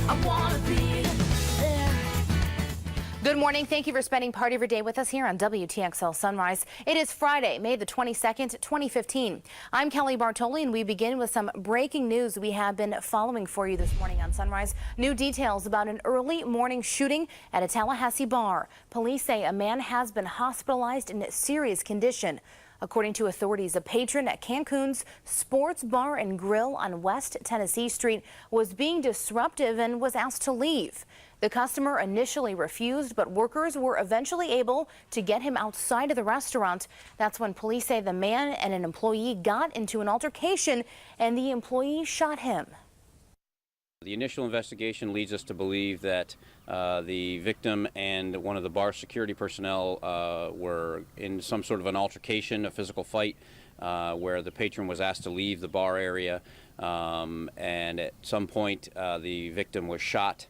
I wanna be there. Good morning. Thank you for spending part of your day with us here on WTXL Sunrise. It is Friday, May the 22nd, 2015. I'm Kelly Bartoli, and we begin with some breaking news we have been following for you this morning on Sunrise. New details about an early morning shooting at a Tallahassee bar. Police say a man has been hospitalized in serious condition. According to authorities, a patron at Cancun's Sports Bar and Grill on West Tennessee Street was being disruptive and was asked to leave. The customer initially refused, but workers were eventually able to get him outside of the restaurant. That's when police say the man and an employee got into an altercation and the employee shot him. The initial investigation leads us to believe that the victim and one of the bar security personnel were in some sort of an altercation, a physical fight, where the patron was asked to leave the bar area, and at some point the victim was shot.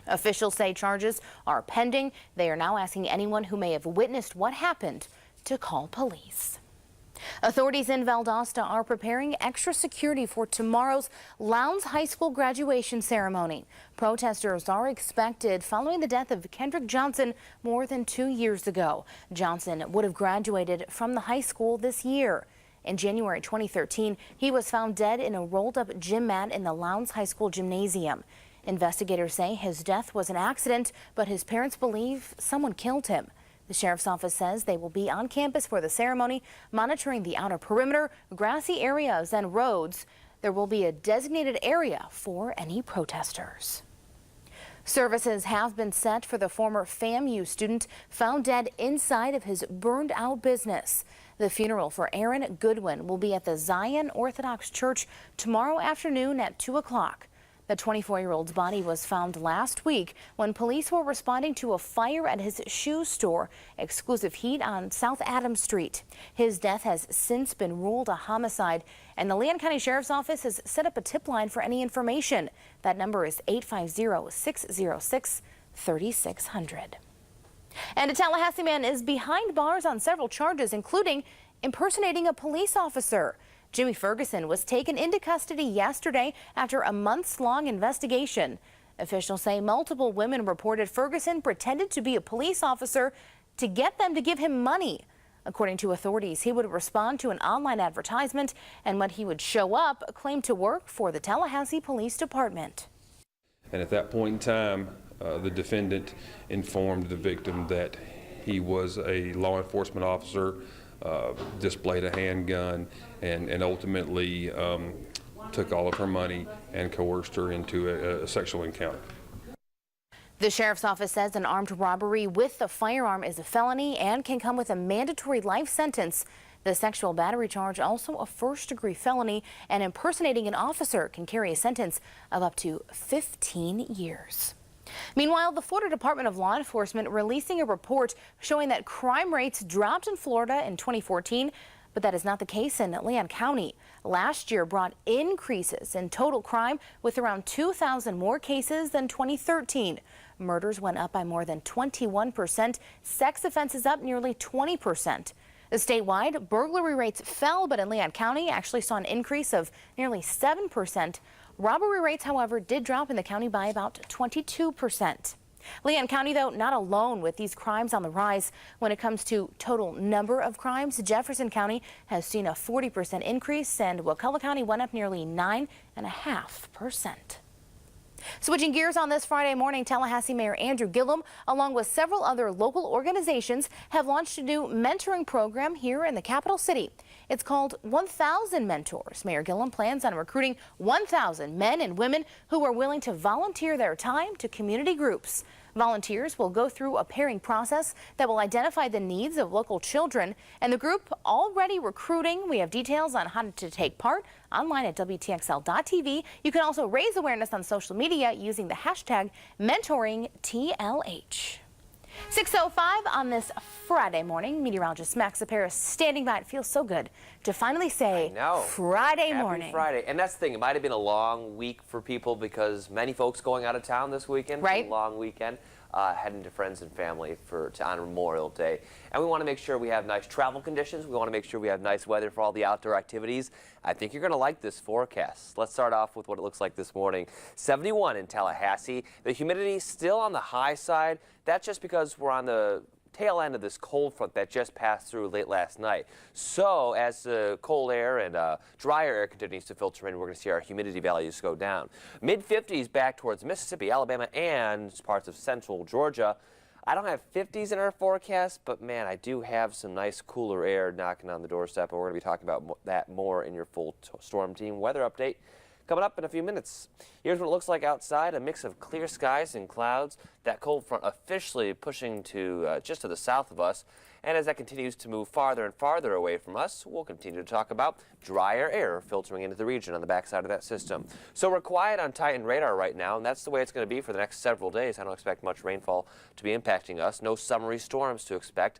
Officials say charges are pending. They are now asking anyone who may have witnessed what happened to call police. Authorities in Valdosta are preparing extra security for tomorrow's Lowndes High School graduation ceremony. Protesters are expected following the death of Kendrick Johnson more than 2 years ago. Johnson would have graduated from the high school this year. In January 2013, he was found dead in a rolled-up gym mat in the Lowndes High School gymnasium. Investigators say his death was an accident, but his parents believe someone killed him. The sheriff's office says they will be on campus for the ceremony, monitoring the outer perimeter, grassy areas, and roads. There will be a designated area for any protesters. Services have been set for the former FAMU student found dead inside of his burned-out business. The funeral for Aaron Goodwin will be at the Zion Orthodox Church tomorrow afternoon at 2 o'clock. The 24-year-old's body was found last week when police were responding to a fire at his shoe store, Exclusive Heat, on South Adams Street. His death has since been ruled a homicide, and the Leon County Sheriff's Office has set up a tip line for any information. That number is 850-606-3600. And a Tallahassee man is behind bars on several charges, including impersonating a police officer. Jimmy Ferguson was taken into custody yesterday after a months-long investigation. Officials say multiple women reported Ferguson pretended to be a police officer to get them to give him money. According to authorities, he would respond to an online advertisement, and when he would show up, claim to work for the Tallahassee Police Department. And at that point in time, the defendant informed the victim that he was a law enforcement officer, displayed a handgun, and ultimately took all of her money and coerced her into a sexual encounter. The sheriff's office says an armed robbery with a firearm is a felony and can come with a mandatory life sentence. The sexual battery charge, also a first-degree felony, and impersonating an officer can carry a sentence of up to 15 years. Meanwhile, the Florida Department of Law Enforcement releasing a report showing that crime rates dropped in Florida in 2014, but that is not the case in Leon County. Last year brought increases in total crime with around 2,000 more cases than 2013. Murders went up by more than 21%, sex offenses up nearly 20%. Statewide, burglary rates fell, but in Leon County actually saw an increase of nearly 7%. Robbery rates, however, did drop in the county by about 22%. Leon County, though, not alone with these crimes on the rise. When it comes to total number of crimes, Jefferson County has seen a 40% increase, and Wakulla County went up nearly 9.5%. Switching gears on this Friday morning, Tallahassee Mayor Andrew Gillum, along with several other local organizations, have launched a new mentoring program here in the capital city. It's called 1,000 Mentors. Mayor Gillum plans on recruiting 1,000 men and women who are willing to volunteer their time to community groups. Volunteers will go through a pairing process that will identify the needs of local children, and the group already recruiting. We have details on how to take part online at WTXL.tv. You can also raise awareness on social media using the hashtag MentoringTLH. 6:05 on this Friday morning. Meteorologist Max Paris standing by. It feels so good to finally say Friday morning. Happy Friday. And that's the thing. It might have been a long week for people because many folks going out of town this weekend. Right. It's a long weekend. heading to friends and family to honor Memorial Day. And we want to make sure we have nice travel conditions. We want to make sure we have nice weather for all the outdoor activities. I think you're going to like this forecast. Let's start off with what it looks like this morning. 71 in Tallahassee. The humidity still on the high side. That's just because we're on the tail end of this cold front that just passed through late last night. So as the cold air and drier air continues to filter in, we're going to see our humidity values go down. Mid-50s back towards Mississippi, Alabama, and parts of central Georgia. I don't have 50s in our forecast, but man, I do have some nice cooler air knocking on the doorstep, and we're going to be talking about that more in your full storm team weather update coming up in a few minutes. Here's what it looks like outside, a mix of clear skies and clouds. That cold front officially pushing to just to the south of us. And as that continues to move farther and farther away from us, we'll continue to talk about drier air filtering into the region on the backside of that system. So we're quiet on Titan radar right now, and that's the way it's going to be for the next several days. I don't expect much rainfall to be impacting us. No summery storms to expect,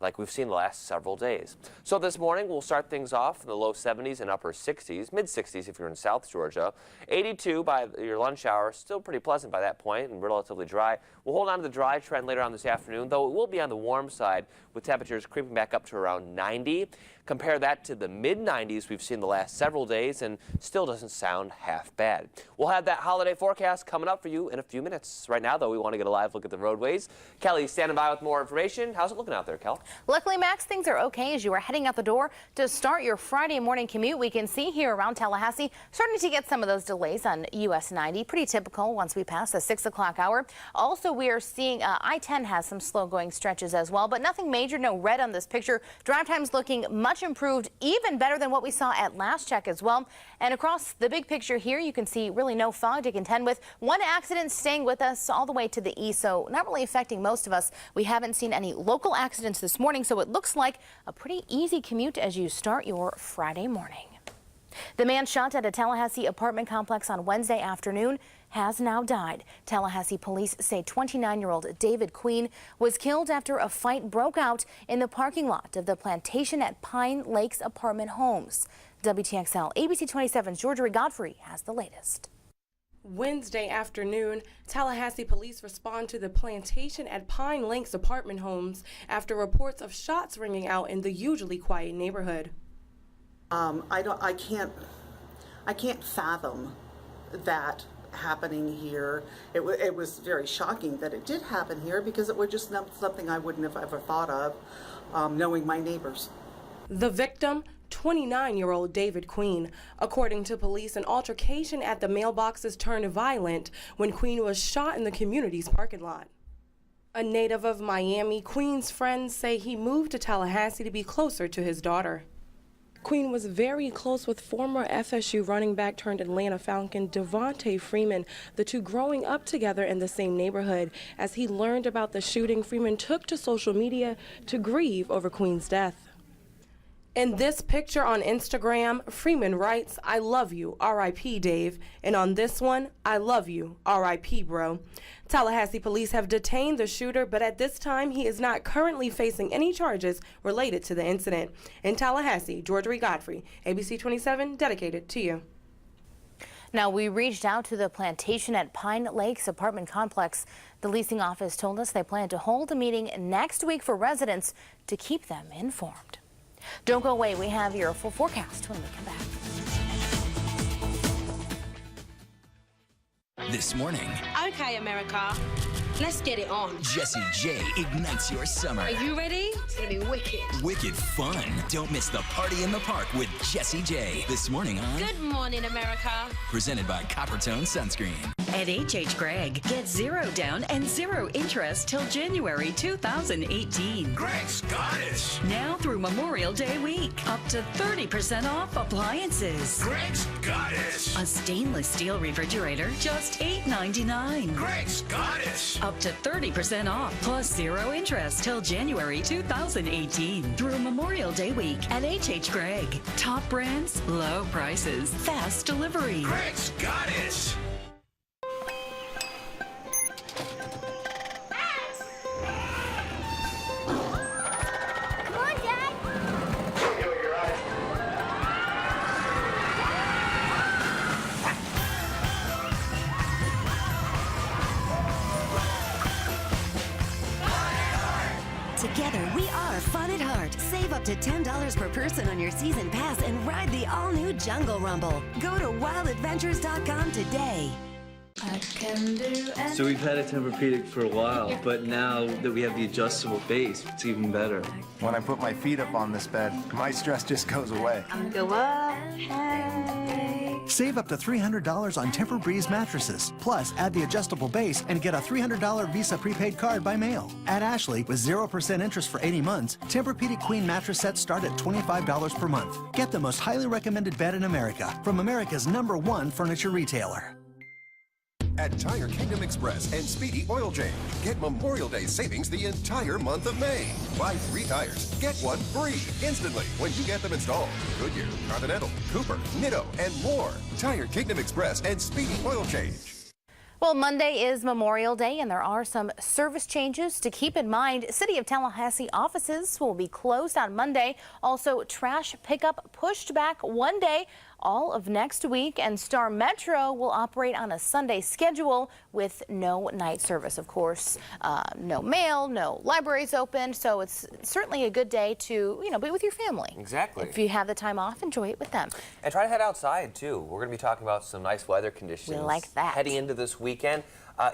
like we've seen the last several days. So this morning, we'll start things off in the low 70s and upper 60s, mid 60s if you're in South Georgia. 82 by your lunch hour, still pretty pleasant by that point and relatively dry. We'll hold on to the dry trend later on this afternoon, though it will be on the warm side with temperatures creeping back up to around 90. Compare that to the mid-90s we've seen the last several days, and still doesn't sound half bad. We'll have that holiday forecast coming up for you in a few minutes. Right now, though, we want to get a live look at the roadways. Kelly's standing by with more information. How's it looking out there, Kel? Luckily, Max, things are okay as you are heading out the door to start your Friday morning commute. We can see here around Tallahassee starting to get some of those delays on US 90. Pretty typical once we pass the 6 o'clock hour. Also, we are seeing I-10 has some slow going stretches as well, but nothing major, no red on this picture. Drive times looking much improved, even better than what we saw at last check as well. And across the big picture here, you can see really no fog to contend with. One accident staying with us all the way to the east, so not really affecting most of us. We haven't seen any local accidents this morning, so it looks like a pretty easy commute as you start your Friday morning. The man shot at a Tallahassee apartment complex on Wednesday afternoon has now died. Tallahassee police say 29-year-old David Queen was killed after a fight broke out in the parking lot of the Plantation at Pine Lakes apartment homes. WTXL ABC 27's Georgia Godfrey has the latest. Wednesday afternoon, Tallahassee police respond to the Plantation at Pine Lakes apartment homes after reports of shots ringing out in the usually quiet neighborhood. I can't fathom that happening here. It was very shocking that it did happen here because it was just something I wouldn't have ever thought of, knowing my neighbors. The victim, 29-year-old David Queen. According to police, an altercation at the mailboxes turned violent when Queen was shot in the community's parking lot. A native of Miami, Queen's friends say he moved to Tallahassee to be closer to his daughter. Queen was very close with former FSU running back turned Atlanta Falcon Devontae Freeman, the two growing up together in the same neighborhood. As he learned about the shooting, Freeman took to social media to grieve over Queen's death. In this picture on Instagram, Freeman writes, "I love you, R.I.P. Dave." And on this one, "I love you, R.I.P. bro." Tallahassee police have detained the shooter, but at this time, he is not currently facing any charges related to the incident. In Tallahassee, Georgia Godfrey, ABC 27, dedicated to you. Now, we reached out to the Plantation at Pine Lakes apartment complex. The leasing office told us they plan to hold a meeting next week for residents to keep them informed. Don't go away. We have your full forecast when we come back. This morning, Okay, America, let's get it on. Jessie J ignites your summer. Are you ready? It's gonna be wicked. Wicked fun. Don't miss the party in the park with Jessie J. This morning on Good morning, America. presented by Coppertone Sunscreen. At H.H. Gregg, get 0 down and 0 interest till January 2018. Greg Scottish. Now through Memorial Day week, up to 30% off appliances. Greg Scottish. A stainless steel refrigerator, just $8.99. Greg Scottish. Up to 30% off, plus 0 interest till January 2018. Through Memorial Day week at H.H. Gregg. Top brands, low prices, fast delivery. Greg Scottish. Together, we are fun at heart. Save up to $10 per person on your season pass and ride the all-new Jungle Rumble. Go to wildadventures.com today. So we've had a Tempur-Pedic for a while, but now that we have the adjustable base, it's even better. When I put my feet up on this bed, my stress just goes away. Go up, hey. Save up to $300 on Tempur-Breeze mattresses. Plus, add the adjustable base and get a $300 Visa prepaid card by mail. At Ashley, with 0% interest for 80 months, Tempur-Pedic Queen mattress sets start at $25 per month. Get the most highly recommended bed in America from America's #1 furniture retailer. At Tire Kingdom Express and Speedy Oil Change, get Memorial Day savings the entire month of May. Buy 3 tires, get 1 free instantly when you get them installed. Goodyear, Continental, Cooper, Nitto, and more. Tire Kingdom Express and Speedy Oil Change. Well, Monday is Memorial Day, and there are some service changes to keep in mind. City of Tallahassee offices will be closed on Monday. Also, trash pickup pushed back 1 day all of next week, and Star Metro will operate on a Sunday schedule with no night service, of course. No mail, no libraries open, so it's certainly a good day to, be with your family. Exactly. If you have the time off, enjoy it with them. And try to head outside, too. We're going to be talking about some nice weather conditions. We like that. Heading into this weekend.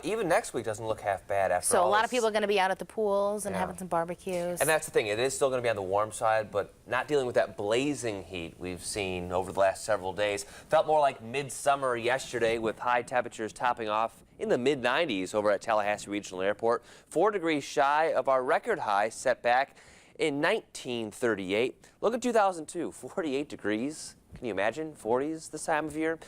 Even next week doesn't look half bad after all. So a lot of people are going to be out at the pools and having some barbecues. And that's the thing. It is still going to be on the warm side, but not dealing with that blazing heat we've seen over the last several days. Felt more like midsummer yesterday with high temperatures topping off in the mid-90s over at Tallahassee Regional Airport. 4 degrees shy of our record high set back in 1938. Look at 2002, 48 degrees. Can you imagine 40s this time of year?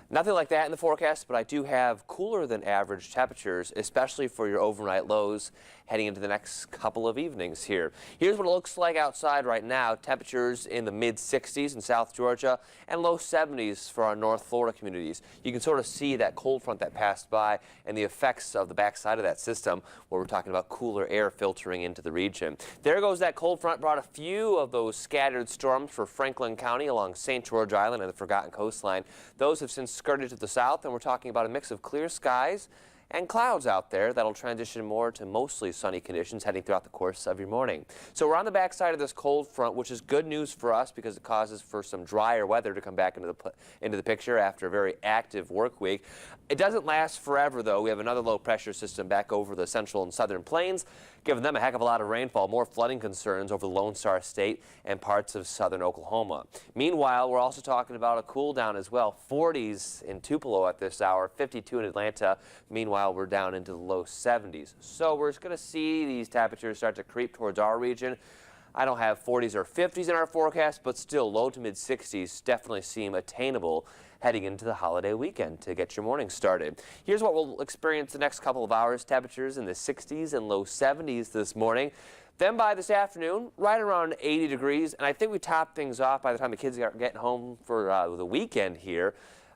Nothing like that in the forecast, but I do have cooler than average temperatures, especially for your overnight lows heading into the next couple of evenings here. Here's what it looks like outside right now. Temperatures in the mid-60s in South Georgia and low 70s for our North Florida communities. You can sort of see that cold front that passed by and the effects of the backside of that system where we're talking about cooler air filtering into the region. There goes that cold front, brought a few of those scattered storms for Franklin County along St. George Island and the Forgotten Coastline. Those have since skirted to the south, and we're talking about a mix of clear skies and clouds out there that'll transition more to mostly sunny conditions heading throughout the course of your morning. So we're on the backside of this cold front, which is good news for us because it causes for some drier weather to come back into the picture after a very active work week. It doesn't last forever, though. We have another low pressure system back over the central and southern plains, giving them a heck of a lot of rainfall, more flooding concerns over the Lone Star State and parts of southern Oklahoma. Meanwhile, we're also talking about a cool down as well. 40s in Tupelo at this hour, 52 in Atlanta. Meanwhile, we're down into the low 70s. So we're going to see these temperatures start to creep towards our region. I don't have 40s or 50s in our forecast, but still low to mid 60s definitely seem attainable heading into the holiday weekend to get your morning started. Here's what we'll experience the next couple of hours. Temperatures in the 60s and low 70s this morning. Then by this afternoon, right around 80 degrees. And I think we top things off by the time the kids are getting home for the weekend here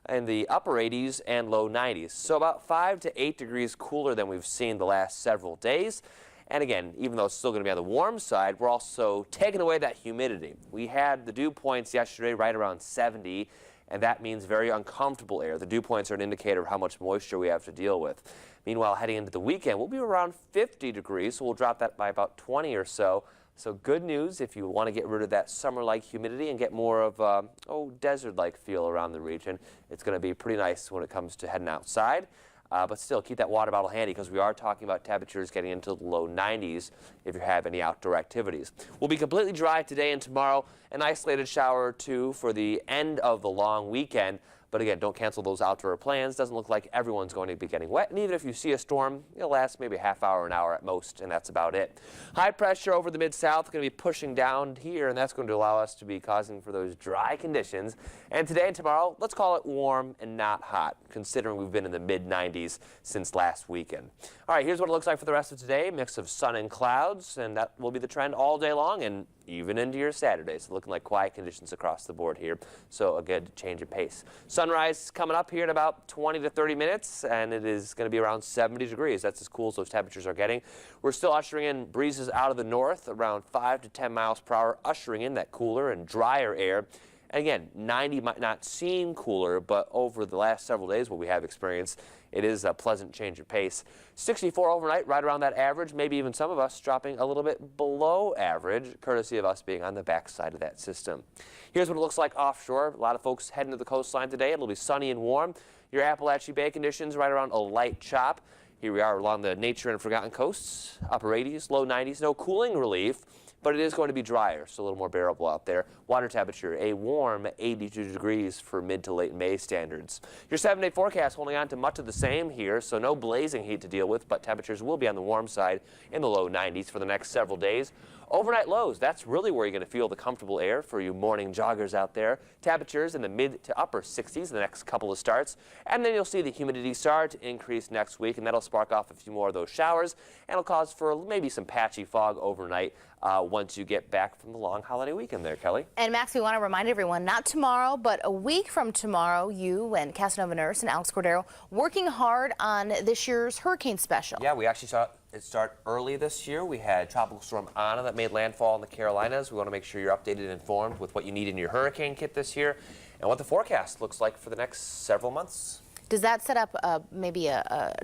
in the upper 80s and low 90s. So about 5 to 8 degrees cooler than we've seen the last several days. And again, even though it's still going to be on the warm side, we're also taking away that humidity. We had the dew points yesterday right around 70. And that means very uncomfortable air. The dew points are an indicator of how much moisture we have to deal with. Meanwhile, heading into the weekend, we'll be around 50 degrees, so we'll drop that by about 20 or so. So good news if you want to get rid of that summer-like humidity and get more of desert-like feel around the region. It's going to be pretty nice when it comes to heading outside. But still, keep that water bottle handy because we are talking about temperatures getting into the low 90s if you have any outdoor activities. We'll be completely dry today and tomorrow, an isolated shower or two for the end of the long weekend. But again, don't cancel those outdoor plans. Doesn't look like everyone's going to be getting wet. And even if you see a storm, it'll last maybe a half hour, an hour at most, and that's about it. High pressure over the Mid-South going to be pushing down here, and that's going to allow us to be causing for those dry conditions. And today and tomorrow, let's call it warm and not hot, considering we've been in the mid-90s since last weekend. All right, here's what it looks like for the rest of today. Mix of sun and clouds, and that will be the trend all day long and even into your Saturday. So looking like quiet conditions across the board here. So a good change of pace. Sunrise coming up here in about 20 to 30 minutes, and it is going to be around 70 degrees. That's as cool as those temperatures are getting. We're still ushering in breezes out of the north, around 5 to 10 miles per hour, ushering in that cooler and drier air. And again, 90 might not seem cooler, but over the last several days, what we have experienced it is a pleasant change of pace. 64 overnight, right around that average, maybe even some of us dropping a little bit below average, courtesy of us being on the backside of that system. Here's what it looks like offshore. A lot of folks heading to the coastline today. It'll be sunny and warm. Your Appalachian Bay conditions right around a light chop. Here we are along the Nature and Forgotten coasts, upper 80s, low 90s, no cooling relief, but it is going to be drier, so a little more bearable out there. Water temperature, a warm 82 degrees for mid to late May standards. Your 7-day forecast holding on to much of the same here, so no blazing heat to deal with, but temperatures will be on the warm side in the low 90s for the next several days. Overnight lows, that's really where you're going to feel the comfortable air for you morning joggers out there. Temperatures in the mid to upper 60s the next couple of starts. And then you'll see the humidity start to increase next week, and that'll spark off a few more of those showers, and it'll cause for maybe some patchy fog overnight once you get back from the long holiday weekend there, Kelly. And Max, we want to remind everyone, not tomorrow, but a week from tomorrow, you and Casanova Nurse and Alex Cordero working hard on this year's hurricane special. Yeah, we actually saw it start early this year. We had Tropical Storm Ana that made landfall in the Carolinas. We want to make sure you're updated and informed with what you need in your hurricane kit this year and what the forecast looks like for the next several months. Does that set up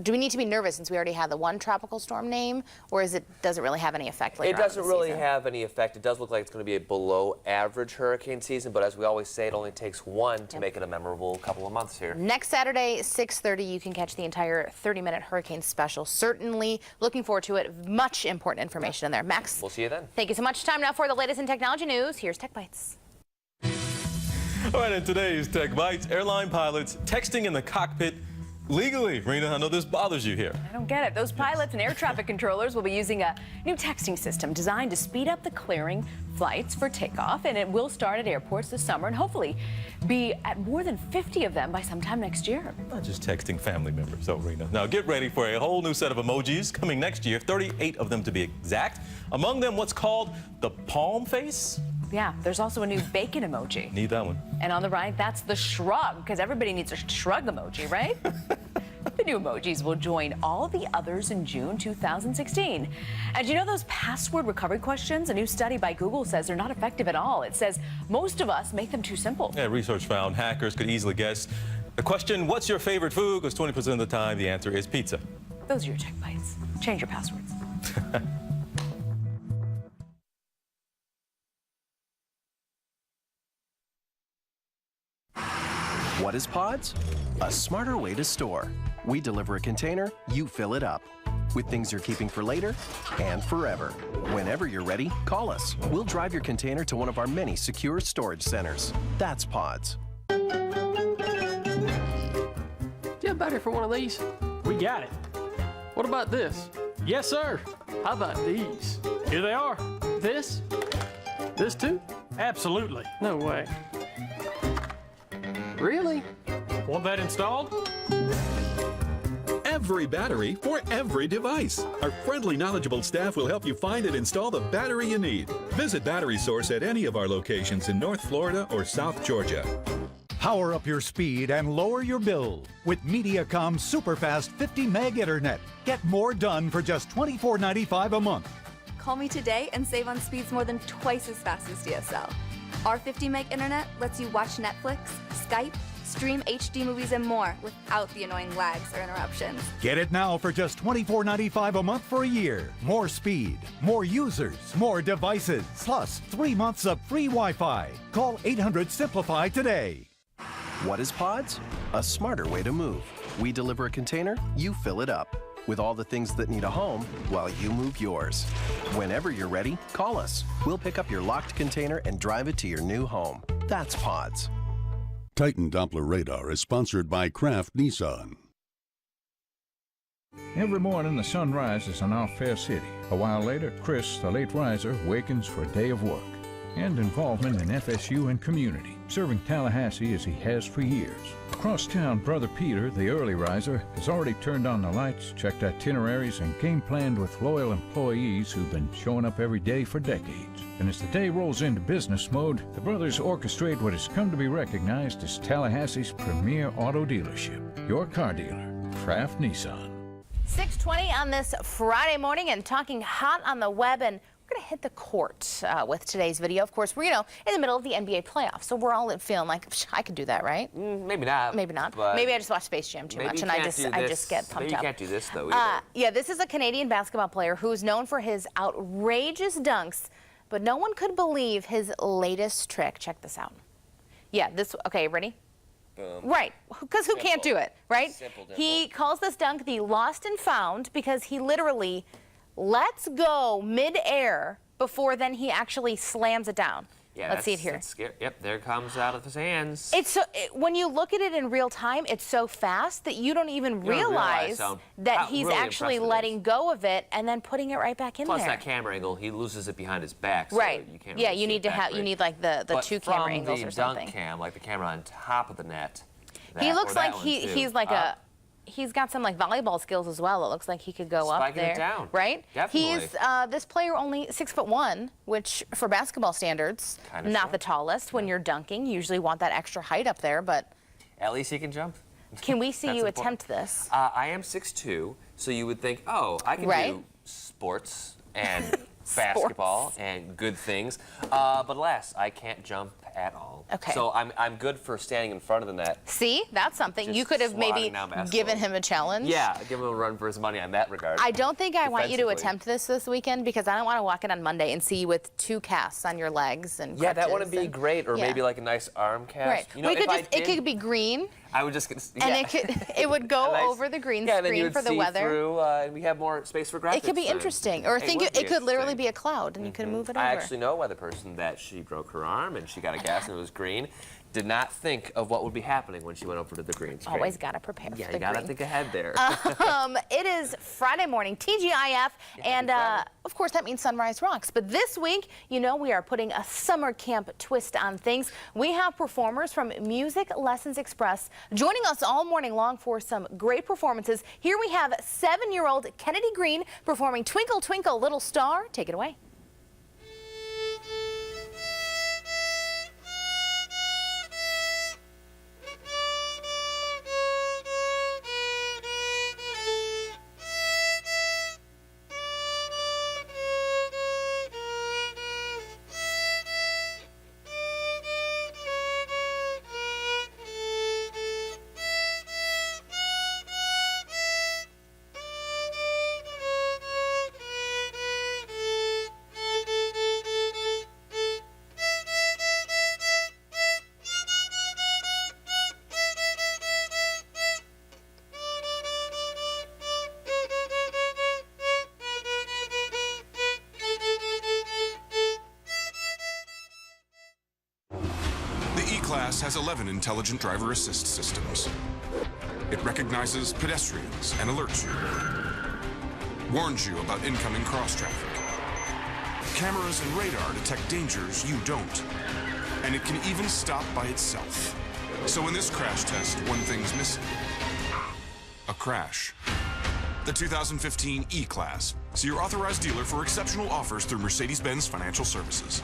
do we need to be nervous since we already had the one tropical storm name, or does it really have any effect later on in the season? It doesn't really have any effect. It does look like it's going to be a below average hurricane season, but as we always say, it only takes one to make it a memorable couple of months here. Next Saturday, 6:30, you can catch the entire 30-minute hurricane special. Certainly looking forward to it. Much important information in there. Max, we'll see you then. Thank you so much. Time now for the latest in technology news. Here's Tech Bites. All right, in today's Tech Bites, airline pilots texting in the cockpit legally. Rena, I know this bothers you here. I don't get it. Those pilots and air traffic controllers will be using a new texting system designed to speed up the clearing flights for takeoff, and it will start at airports this summer and hopefully be at more than 50 of them by sometime next year. Not just texting family members, though, Rena. Now get ready for a whole new set of emojis coming next year, 38 of them to be exact. Among them, what's called the palm face. Yeah, there's also a new bacon emoji. Need that one. And on the right, that's the shrug, because everybody needs a shrug emoji, right? The new emojis will join all the others in June 2016. And you know those password recovery questions? A new study by Google says they're not effective at all. It says most of us make them too simple. Yeah, research found hackers could easily guess the question, what's your favorite food? Because 20% of the time, the answer is pizza. Those are your Tech Bites. Change your passwords. What is Pods? A smarter way to store. We deliver a container, you fill it up with things you're keeping for later and forever. Whenever you're ready, call us. We'll drive your container to one of our many secure storage centers. That's Pods. Do you have battery for one of these? We got it. What about this? Yes, sir. How about these? Here they are. This? This too? Absolutely. No way. Really? Want that installed? Every battery for every device. Our friendly, knowledgeable staff will help you find and install the battery you need. Visit Battery Source at any of our locations in North Florida or South Georgia. Power up your speed and lower your bill with Mediacom's superfast 50 meg internet. Get more done for just $24.95 a month. Call me today and save on speeds more than twice as fast as DSL. Our 50 meg internet lets you watch Netflix, Skype, stream HD movies, and more without the annoying lags or interruptions. Get it now for just $24.95 a month for a year. More speed, more users, more devices, plus 3 months of free Wi-Fi. Call 800-SIMPLIFY today. What is Pods? A smarter way to move. We deliver a container, you fill it up with all the things that need a home while you move yours. Whenever you're ready, call us. We'll pick up your locked container and drive it to your new home. That's Pods. Titan Doppler Radar is sponsored by Kraft Nissan. Every morning the sun rises in our fair city. A while later, Chris, the late riser, wakens for a day of work and involvement in FSU and community, serving Tallahassee as he has for years. Across town, Brother Peter, the early riser, has already turned on the lights, checked itineraries, and game planned with loyal employees who've been showing up every day for decades. And as the day rolls into business mode, the brothers orchestrate what has come to be recognized as Tallahassee's premier auto dealership, your car dealer, Kraft Nissan. 6:20 on this Friday morning, and talking hot on the web, and we're going to hit the court with today's video. Of course, we're, in the middle of the NBA playoffs, so we're all feeling like, I could do that, right? Maybe not. Maybe not. But maybe I just watch Space Jam too much, and I just get pumped up. Maybe you can't do this, though, either. Yeah, this is a Canadian basketball player who's known for his outrageous dunks, but no one could believe his latest trick. Check this out. Yeah, okay, ready? Boom. Right, because who can't do it, right? Simple, He calls this dunk the lost and found because he literally lets go mid-air before then he actually slams it down. Yeah, let's see it here. That's scary. Yep, there it comes out of his hands. It's when you look at it in real time, it's so fast that you don't even realize that he's really actually letting go of it and then putting it right back in Plus there. that camera angle, he loses it behind his back. So right. You can't yeah, really you see need it to have like the two camera angles or something. Dunk cam, like the camera on top of the net. He looks like he's like he's got some like volleyball skills as well. It looks like he could go up there. It down. Right? Definitely. He's this player only 6'1", which for basketball standards, not the tallest. When you're dunking, you usually want that extra height up there, but at least he can jump. Can we see you attempt this? I am 6'2", so you would think, oh, I can do sports and basketball and good things, but alas, I can't jump at all. Okay. So I'm good for standing in front of the net. See, that's something. You could have maybe given him a challenge. Yeah, give him a run for his money on that regard. I don't think I want you to attempt this weekend because I don't want to walk in on Monday and see you with 2 casts on your legs and yeah, that wouldn't be great, or maybe like a nice arm cast. Right. It could be green. I would just and it would go over the green screen for the weather. Through, and we have more space for graphics. It could be interesting, or it could literally be a cloud, and you could move it over. I actually know a weather person that she broke her arm and she got a cast and it was green. Did not think of what would be happening when she went over to the green screen. Always got to prepare for the green. Yeah, you got to think ahead there. It is Friday morning, TGIF, and of course that means Sunrise Rocks. But this week, we are putting a summer camp twist on things. We have performers from Music Lessons Express joining us all morning long for some great performances. Here we have 7-year-old Kennedy Green performing Twinkle Twinkle Little Star. Take it away. E-Class has 11 intelligent driver assist systems. It recognizes pedestrians and alerts you. Warns you about incoming cross-traffic. Cameras and radar detect dangers you don't. And it can even stop by itself. So in this crash test, one thing's missing. A crash. The 2015 E-Class. See your authorized dealer for exceptional offers through Mercedes-Benz Financial Services.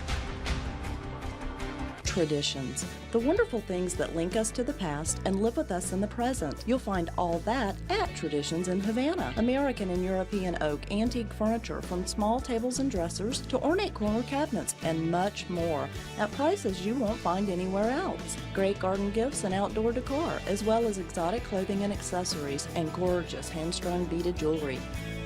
Traditions, the wonderful things that link us to the past and live with us in the present. You'll find all that at Traditions in Havana. American and European oak antique furniture from small tables and dressers to ornate corner cabinets and much more at prices you won't find anywhere else. Great garden gifts and outdoor decor, as well as exotic clothing and accessories and gorgeous hand-strung beaded jewelry.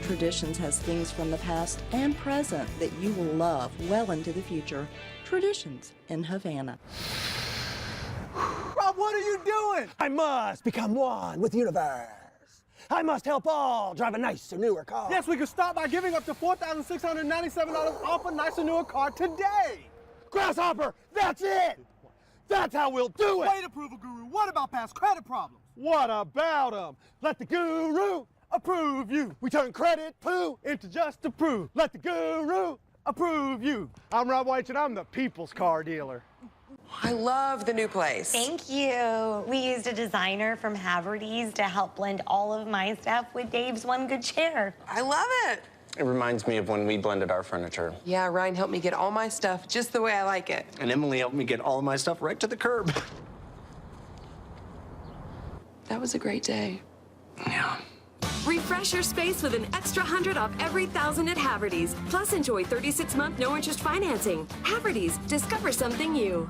Traditions has things from the past and present that you will love well into the future. Traditions in Havana. Rob, what are you doing? I must become one with the universe. I must help all drive a nicer, newer car. Yes, we can start by giving up to $4,697 off a nicer, newer car today. Grasshopper, that's it. That's how we'll do it. Wait, approval guru. What about past credit problems? What about them? Let the guru approve you. We turn credit poo into just approve. Let the guru approve you. I'm Rob White, and I'm the people's car dealer. I love the new place. Thank you. We used a designer from Haverty's to help blend all of my stuff with Dave's One Good Chair. I love it. It reminds me of when we blended our furniture. Yeah, Ryan helped me get all my stuff just the way I like it. And Emily helped me get all of my stuff right to the curb. That was a great day. Yeah. Refresh Refresh your space with an extra 100 off every 1,000 at Haverty's. Plus, enjoy 36-month no-interest financing. Haverty's, discover something new.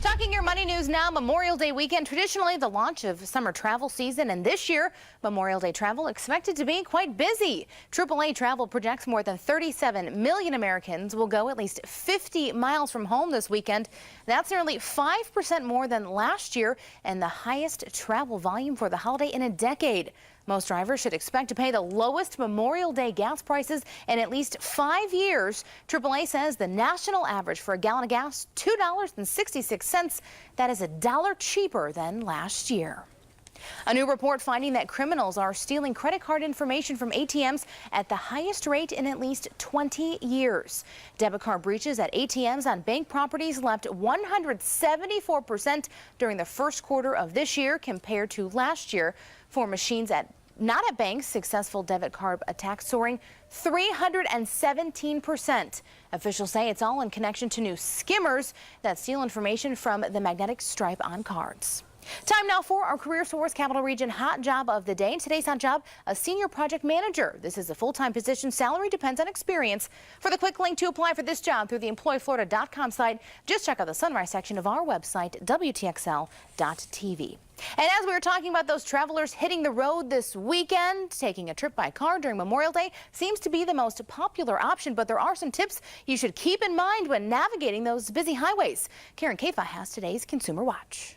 Talking your money news now, Memorial Day weekend, traditionally the launch of summer travel season, and this year, Memorial Day travel expected to be quite busy. AAA Travel projects more than 37 million Americans will go at least 50 miles from home this weekend. That's nearly 5% more than last year and the highest travel volume for the holiday in a decade. Most drivers should expect to pay the lowest Memorial Day gas prices in at least 5 years. AAA says the national average for a gallon of gas, $2.66. That is $1 cheaper than last year. A new report finding that criminals are stealing credit card information from ATMs at the highest rate in at least 20 years. Debit card breaches at ATMs on bank properties leapt 174% during the first quarter of this year compared to last year. For machines not at banks, successful debit card attacks soaring 317%. Officials say it's all in connection to new skimmers that steal information from the magnetic stripe on cards. Time now for our Career Source Capital Region Hot Job of the Day. Today's hot job, a senior project manager. This is a full-time position. Salary depends on experience. For the quick link to apply for this job through the EmployFlorida.com site, just check out the Sunrise section of our website, WTXL.tv. And as we were talking about those travelers hitting the road this weekend, taking a trip by car during Memorial Day seems to be the most popular option, but there are some tips you should keep in mind when navigating those busy highways. Karen Kafa has today's Consumer Watch.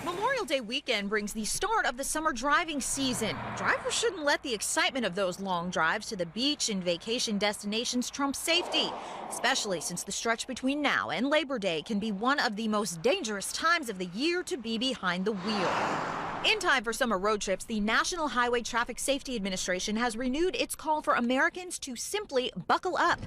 Memorial Day weekend brings the start of the summer driving season. Drivers shouldn't let the excitement of those long drives to the beach and vacation destinations trump safety, especially since the stretch between now and Labor Day can be one of the most dangerous times of the year to be behind the wheel. In time for summer road trips, the National Highway Traffic Safety Administration has renewed its call for Americans to simply buckle up.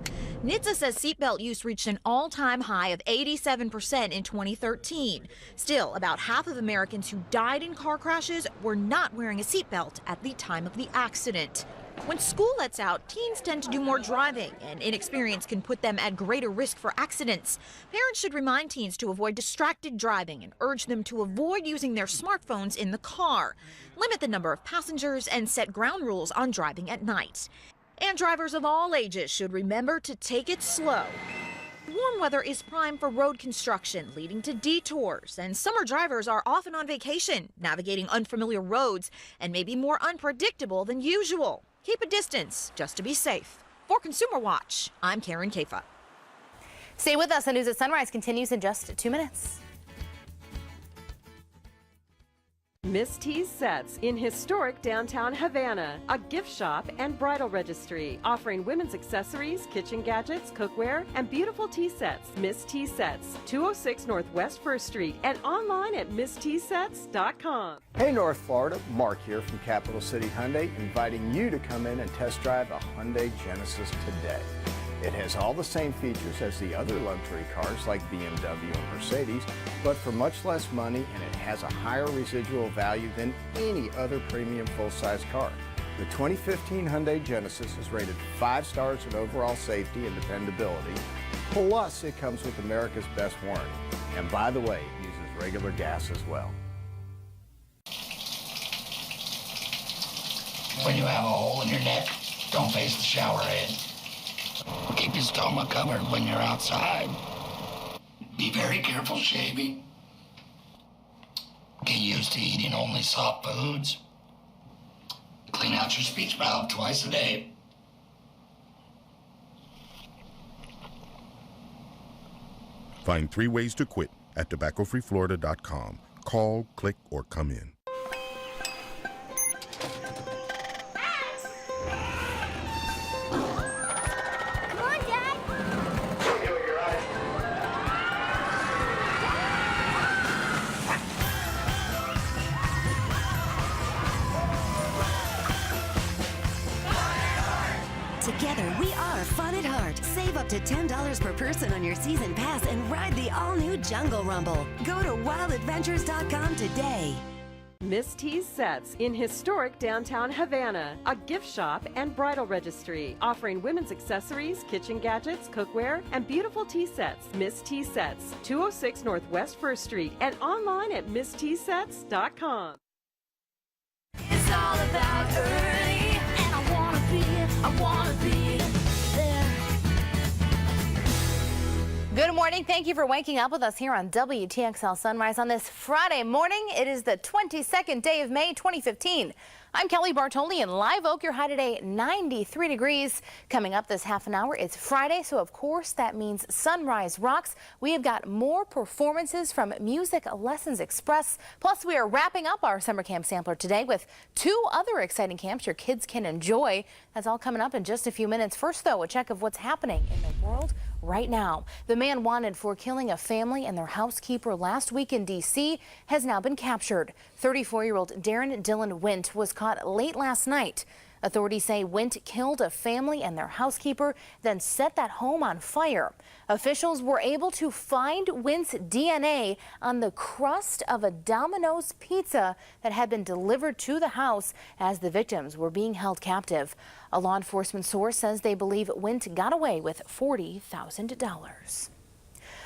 NHTSA says seatbelt use reached an all-time high of 87% in 2013. Still, about half of Americans who died in car crashes were not wearing a seatbelt at the time of the accident. When school lets out, teens tend to do more driving, and inexperience can put them at greater risk for accidents. Parents should remind teens to avoid distracted driving and urge them to avoid using their smartphones in the car. Limit the number of passengers and set ground rules on driving at night. And drivers of all ages should remember to take it slow. Warm weather is prime for road construction, leading to detours, and summer drivers are often on vacation, navigating unfamiliar roads, and may be more unpredictable than usual. Keep a distance, just to be safe. For Consumer Watch, I'm Karen Kafa. Stay with us. The news at Sunrise continues in just 2 minutes. Miss T's Sets in historic downtown Havana, a gift shop and bridal registry offering women's accessories, kitchen gadgets, cookware, and beautiful tea sets. Miss T Sets, 206 Northwest 1st Street, and online at mistsets.com. Hey North Florida, Mark here from Capital City Hyundai, inviting you to come in and test drive a Hyundai Genesis today. It has all the same features as the other luxury cars like BMW and Mercedes, but for much less money, and it has a higher residual value than any other premium full-size car. The 2015 Hyundai Genesis is rated 5 stars in overall safety and dependability, plus it comes with America's best warranty. And by the way, it uses regular gas as well. When you have a hole in your neck, don't face the shower head. Keep your stomach covered when you're outside. Be very careful shaving. Get used to eating only soft foods. Clean out your speech valve twice a day. Find 3 ways to quit at tobaccofreeflorida.com. Call, click, or come in. Together, we are Fun at Heart. Save up to $10 per person on your season pass and ride the all-new Jungle Rumble. Go to wildadventures.com today. Miss T's Sets in historic downtown Havana, a gift shop and bridal registry offering women's accessories, kitchen gadgets, cookware, and beautiful tea sets. Miss T Sets, 206 Northwest 1st Street, and online at mistsets.com. It's all morning. Thank you for waking up with us here on WTXL Sunrise on this Friday morning. It is the 22nd day of May 2015. I'm Kelly Bartoli in Live Oak. Your high today 93 degrees. Coming up this half an hour, it's Friday, so of course that means Sunrise Rocks. We have got more performances from Music Lessons Express. Plus, we are wrapping up our summer camp sampler today with 2 other exciting camps your kids can enjoy. That's all coming up in just a few minutes. First, though, a check of what's happening in the world right now. The man wanted for killing a family and their housekeeper last week in D.C. has now been captured. 34-year-old Darren Dylan Wint was caught late last night. Authorities say Wint killed a family and their housekeeper, then set that home on fire. Officials were able to find Wint's DNA on the crust of a Domino's pizza that had been delivered to the house as the victims were being held captive. A law enforcement source says they believe Wint got away with $40,000.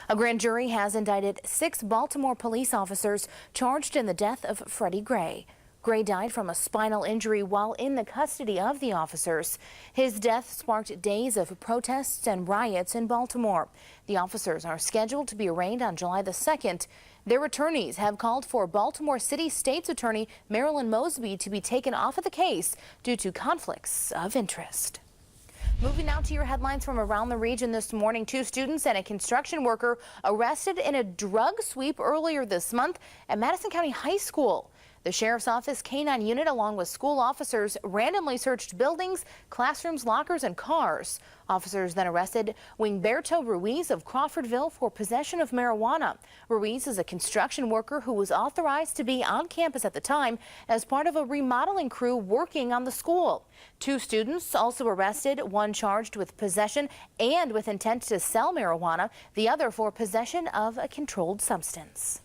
A grand jury has indicted 6 Baltimore police officers charged in the death of Freddie Gray. Gray died from a spinal injury while in the custody of the officers. His death sparked days of protests and riots in Baltimore. The officers are scheduled to be arraigned on July the 2nd. Their attorneys have called for Baltimore City State's Attorney Marilyn Mosby to be taken off of the case due to conflicts of interest. Moving now to your headlines from around the region this morning. 2 students and a construction worker arrested in a drug sweep earlier this month at Madison County High School. The Sheriff's Office K-9 unit, along with school officers, randomly searched buildings, classrooms, lockers, and cars. Officers then arrested Wingberto Ruiz of Crawfordville for possession of marijuana. Ruiz is a construction worker who was authorized to be on campus at the time as part of a remodeling crew working on the school. 2 students also arrested, one charged with possession and with intent to sell marijuana, the other for possession of a controlled substance.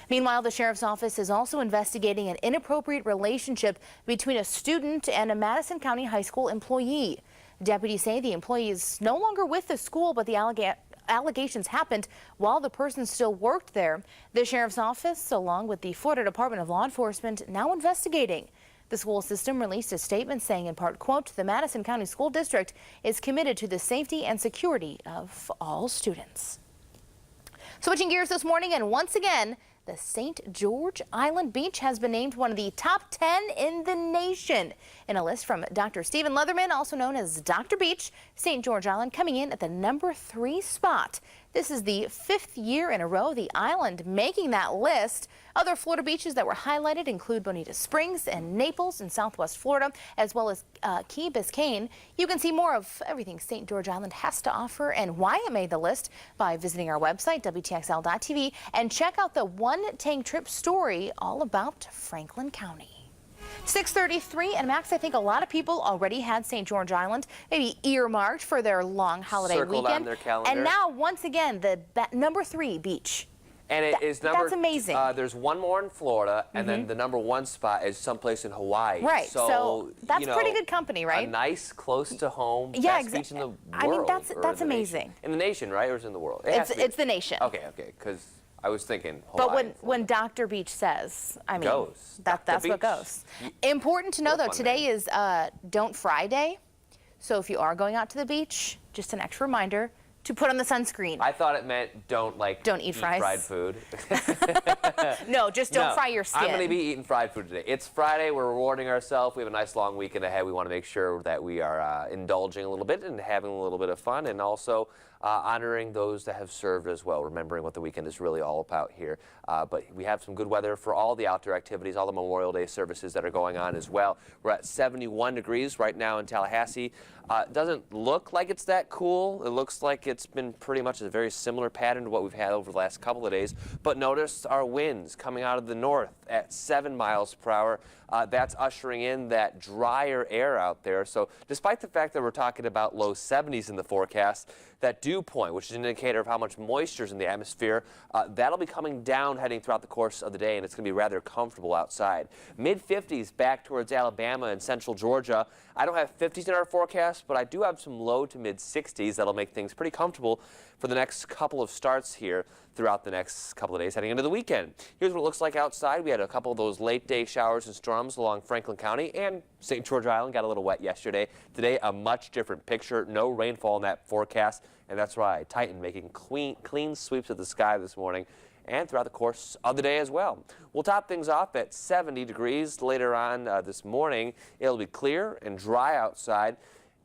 Meanwhile, the Sheriff's Office is also investigating an inappropriate relationship between a student and a Madison County High School employee. Deputies say the employee is no longer with the school, but the allegations happened while the person still worked there. The Sheriff's Office, along with the Florida Department of Law Enforcement, now investigating. The school system released a statement saying, in part, quote, "The Madison County School District is committed to the safety and security of all students." Switching gears this morning, and once again, the St. George Island Beach has been named one of the top 10 in the nation. In a list from Dr. Stephen Leatherman, also known as Dr. Beach, St. George Island coming in at the number 3 spot. This is the 5th year in a row the island making that list. Other Florida beaches that were highlighted include Bonita Springs and Naples in Southwest Florida, as well as Key Biscayne. You can see more of everything St. George Island has to offer and why it made the list by visiting our website, WTXL.tv, and check out the One Tank Trip story all about Franklin County. 6:33, and Max, I think a lot of people already had St. George Island maybe earmarked for their long holiday Circled weekend. on their calendar. And now, once again, the number 3 beach. And it is number. That's amazing. There's one more in Florida, and then the number 1 spot is someplace in Hawaii. Right. So that's pretty good company, right? A nice, close to home, Yeah, best beach in the world. I mean, that's or in the amazing. nation. In the nation, right, or is it in the world? It's the nation. Okay, because I was thinking Hawaii. But when Dr. Beach says, I mean, goes. that's what goes. Important to know, though, today is Don't Fry Day. So if you are going out to the beach, just an extra reminder to put on the sunscreen. I thought it meant don't eat fries. fried food. No, just don't fry your skin. I'm going to be eating fried food today. It's Friday. We're rewarding ourselves. We have a nice long weekend ahead. We want to make sure that we are indulging a little bit and having a little bit of fun, and also honoring those that have served as well, remembering what the weekend is really all about here. But we have some good weather for all the outdoor activities, all the Memorial Day services that are going on as well. We're at 71 degrees right now in Tallahassee. Doesn't look like it's that cool. It looks like it's been pretty much a very similar pattern to what we've had over the last couple of days. But notice our winds coming out of the north at 7 miles per hour. That's ushering in that drier air out there. So despite the fact that we're talking about low 70s in the forecast, that dew point, which is an indicator of how much moisture is in the atmosphere, that'll be coming down heading throughout the course of the day, and it's going to be rather comfortable outside. Mid-50s back towards Alabama and central Georgia. I don't have 50s in our forecast, but I do have some low to mid-60s that'll make things pretty comfortable for the next couple of starts here. throughout the next couple of days heading into the weekend. Here's what it looks like outside. We had a couple of those late day showers and storms along Franklin County, and St. George Island got a little wet yesterday. Today, a much different picture. No rainfall in that forecast, and that's why Titan making clean sweeps of the sky this morning and throughout the course of the day as well. We'll top things off at 70 degrees later on this morning. It'll be clear and dry outside.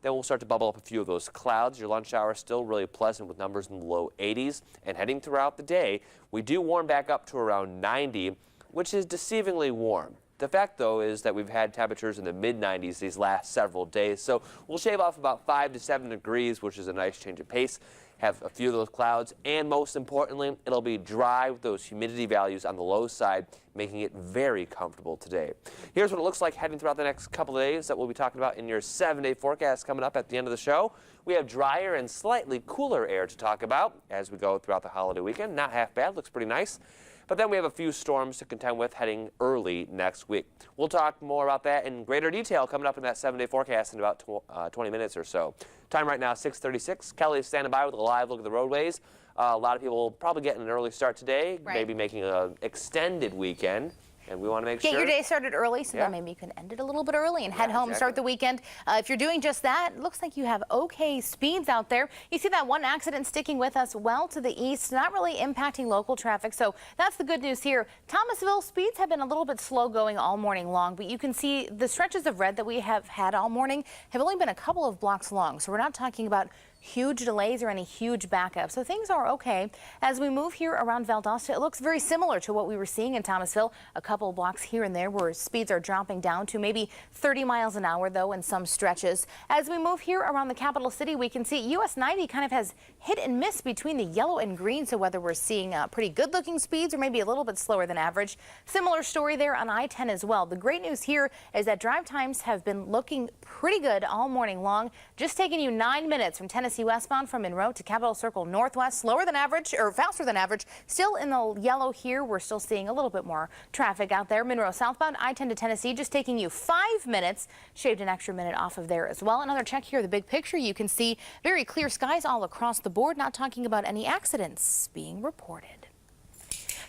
Then we'll start to bubble up a few of those clouds. Your lunch hour is still really pleasant with numbers in the low 80s. And heading throughout the day, we do warm back up to around 90, which is deceivingly warm. The fact, though, is that we've had temperatures in the mid-90s these last several days. So we'll shave off about 5 to 7 degrees, which is a nice change of pace. Have a few of those clouds, and most importantly, it'll be dry with those humidity values on the low side, making it very comfortable today. Here's what it looks like heading throughout the next couple of days that we'll be talking about in your 7-day forecast coming up at the end of the show. We have drier and slightly cooler air to talk about as we go throughout the holiday weekend. Not half bad, looks pretty nice. But then we have a few storms to contend with heading early next week. We'll talk more about that in greater detail coming up in that 7-day forecast in about 20 minutes or so. Time right now, 6:36. Kelly is standing by with a live look at the roadways. A lot of people will probably get an early start today, maybe making an extended weekend. And we want to make sure. Get your day started early, so then maybe you can end it a little bit early and head home and start the weekend. If you're doing just that, it looks like you have okay speeds out there. You see that one accident sticking with us well to the east, not really impacting local traffic. So that's the good news here. Thomasville speeds have been a little bit slow going all morning long, but you can see the stretches of red that we have had all morning have only been a couple of blocks long. So we're not talking about huge delays or any huge backups. So things are okay. As we move here around Valdosta, it looks very similar to what we were seeing in Thomasville. A couple of blocks here and there where speeds are dropping down to maybe 30 miles an hour, though, in some stretches. As we move here around the capital city, we can see US 90 kind of has hit and miss between the yellow and green. So whether we're seeing pretty good looking speeds or maybe a little bit slower than average. Similar story there on I-10 as well. The great news here is that drive times have been looking pretty good all morning long. Just taking you 9 minutes from Tennessee westbound from Monroe to Capitol Circle Northwest, slower than average or faster than average. Still in the yellow here. We're still seeing a little bit more traffic out there. Monroe southbound I-10 to Tennessee, just taking you 5 minutes. Shaved an extra minute off of there as well. Another check here, the big picture. You can see very clear skies all across the board. Not talking about any accidents being reported.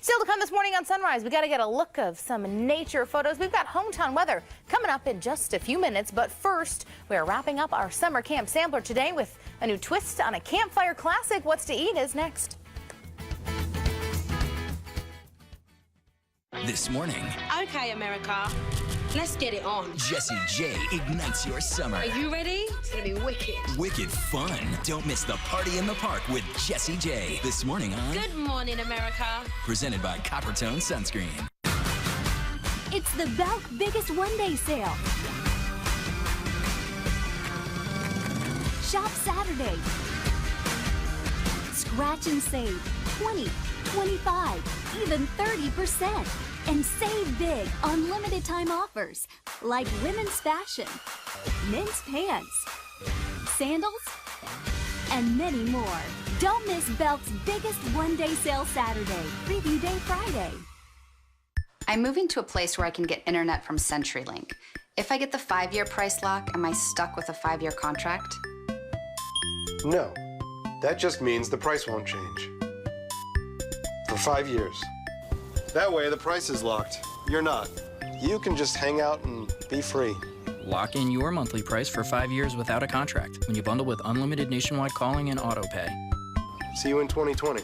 Still to come this morning on Sunrise, we got to get a look of some nature photos. We've got hometown weather coming up in just a few minutes. But first, we are wrapping up our summer camp sampler today with a new twist on a campfire classic. What's to Eat is next. This morning. Okay, America. Let's get it on. Jessie J ignites your summer. Are you ready? It's gonna be wicked. Wicked fun. Don't miss the party in the park with Jessie J. This morning on Good Morning America. Presented by Coppertone Sunscreen. It's the Belk biggest one-day sale. Shop Saturday. Scratch and save 20, 25, even 30%. And save big on limited time offers like women's fashion, men's pants, sandals, and many more. Don't miss Belk's biggest one-day sale Saturday, Preview Day Friday. I'm moving to a place where I can get internet from CenturyLink. If I get the 5-year price lock, am I stuck with a 5-year contract? No, that just means the price won't change. For 5 years. That way, the price is locked. You're not. You can just hang out and be free. Lock in your monthly price for 5 years without a contract when you bundle with unlimited nationwide calling and auto pay. See you in 2020.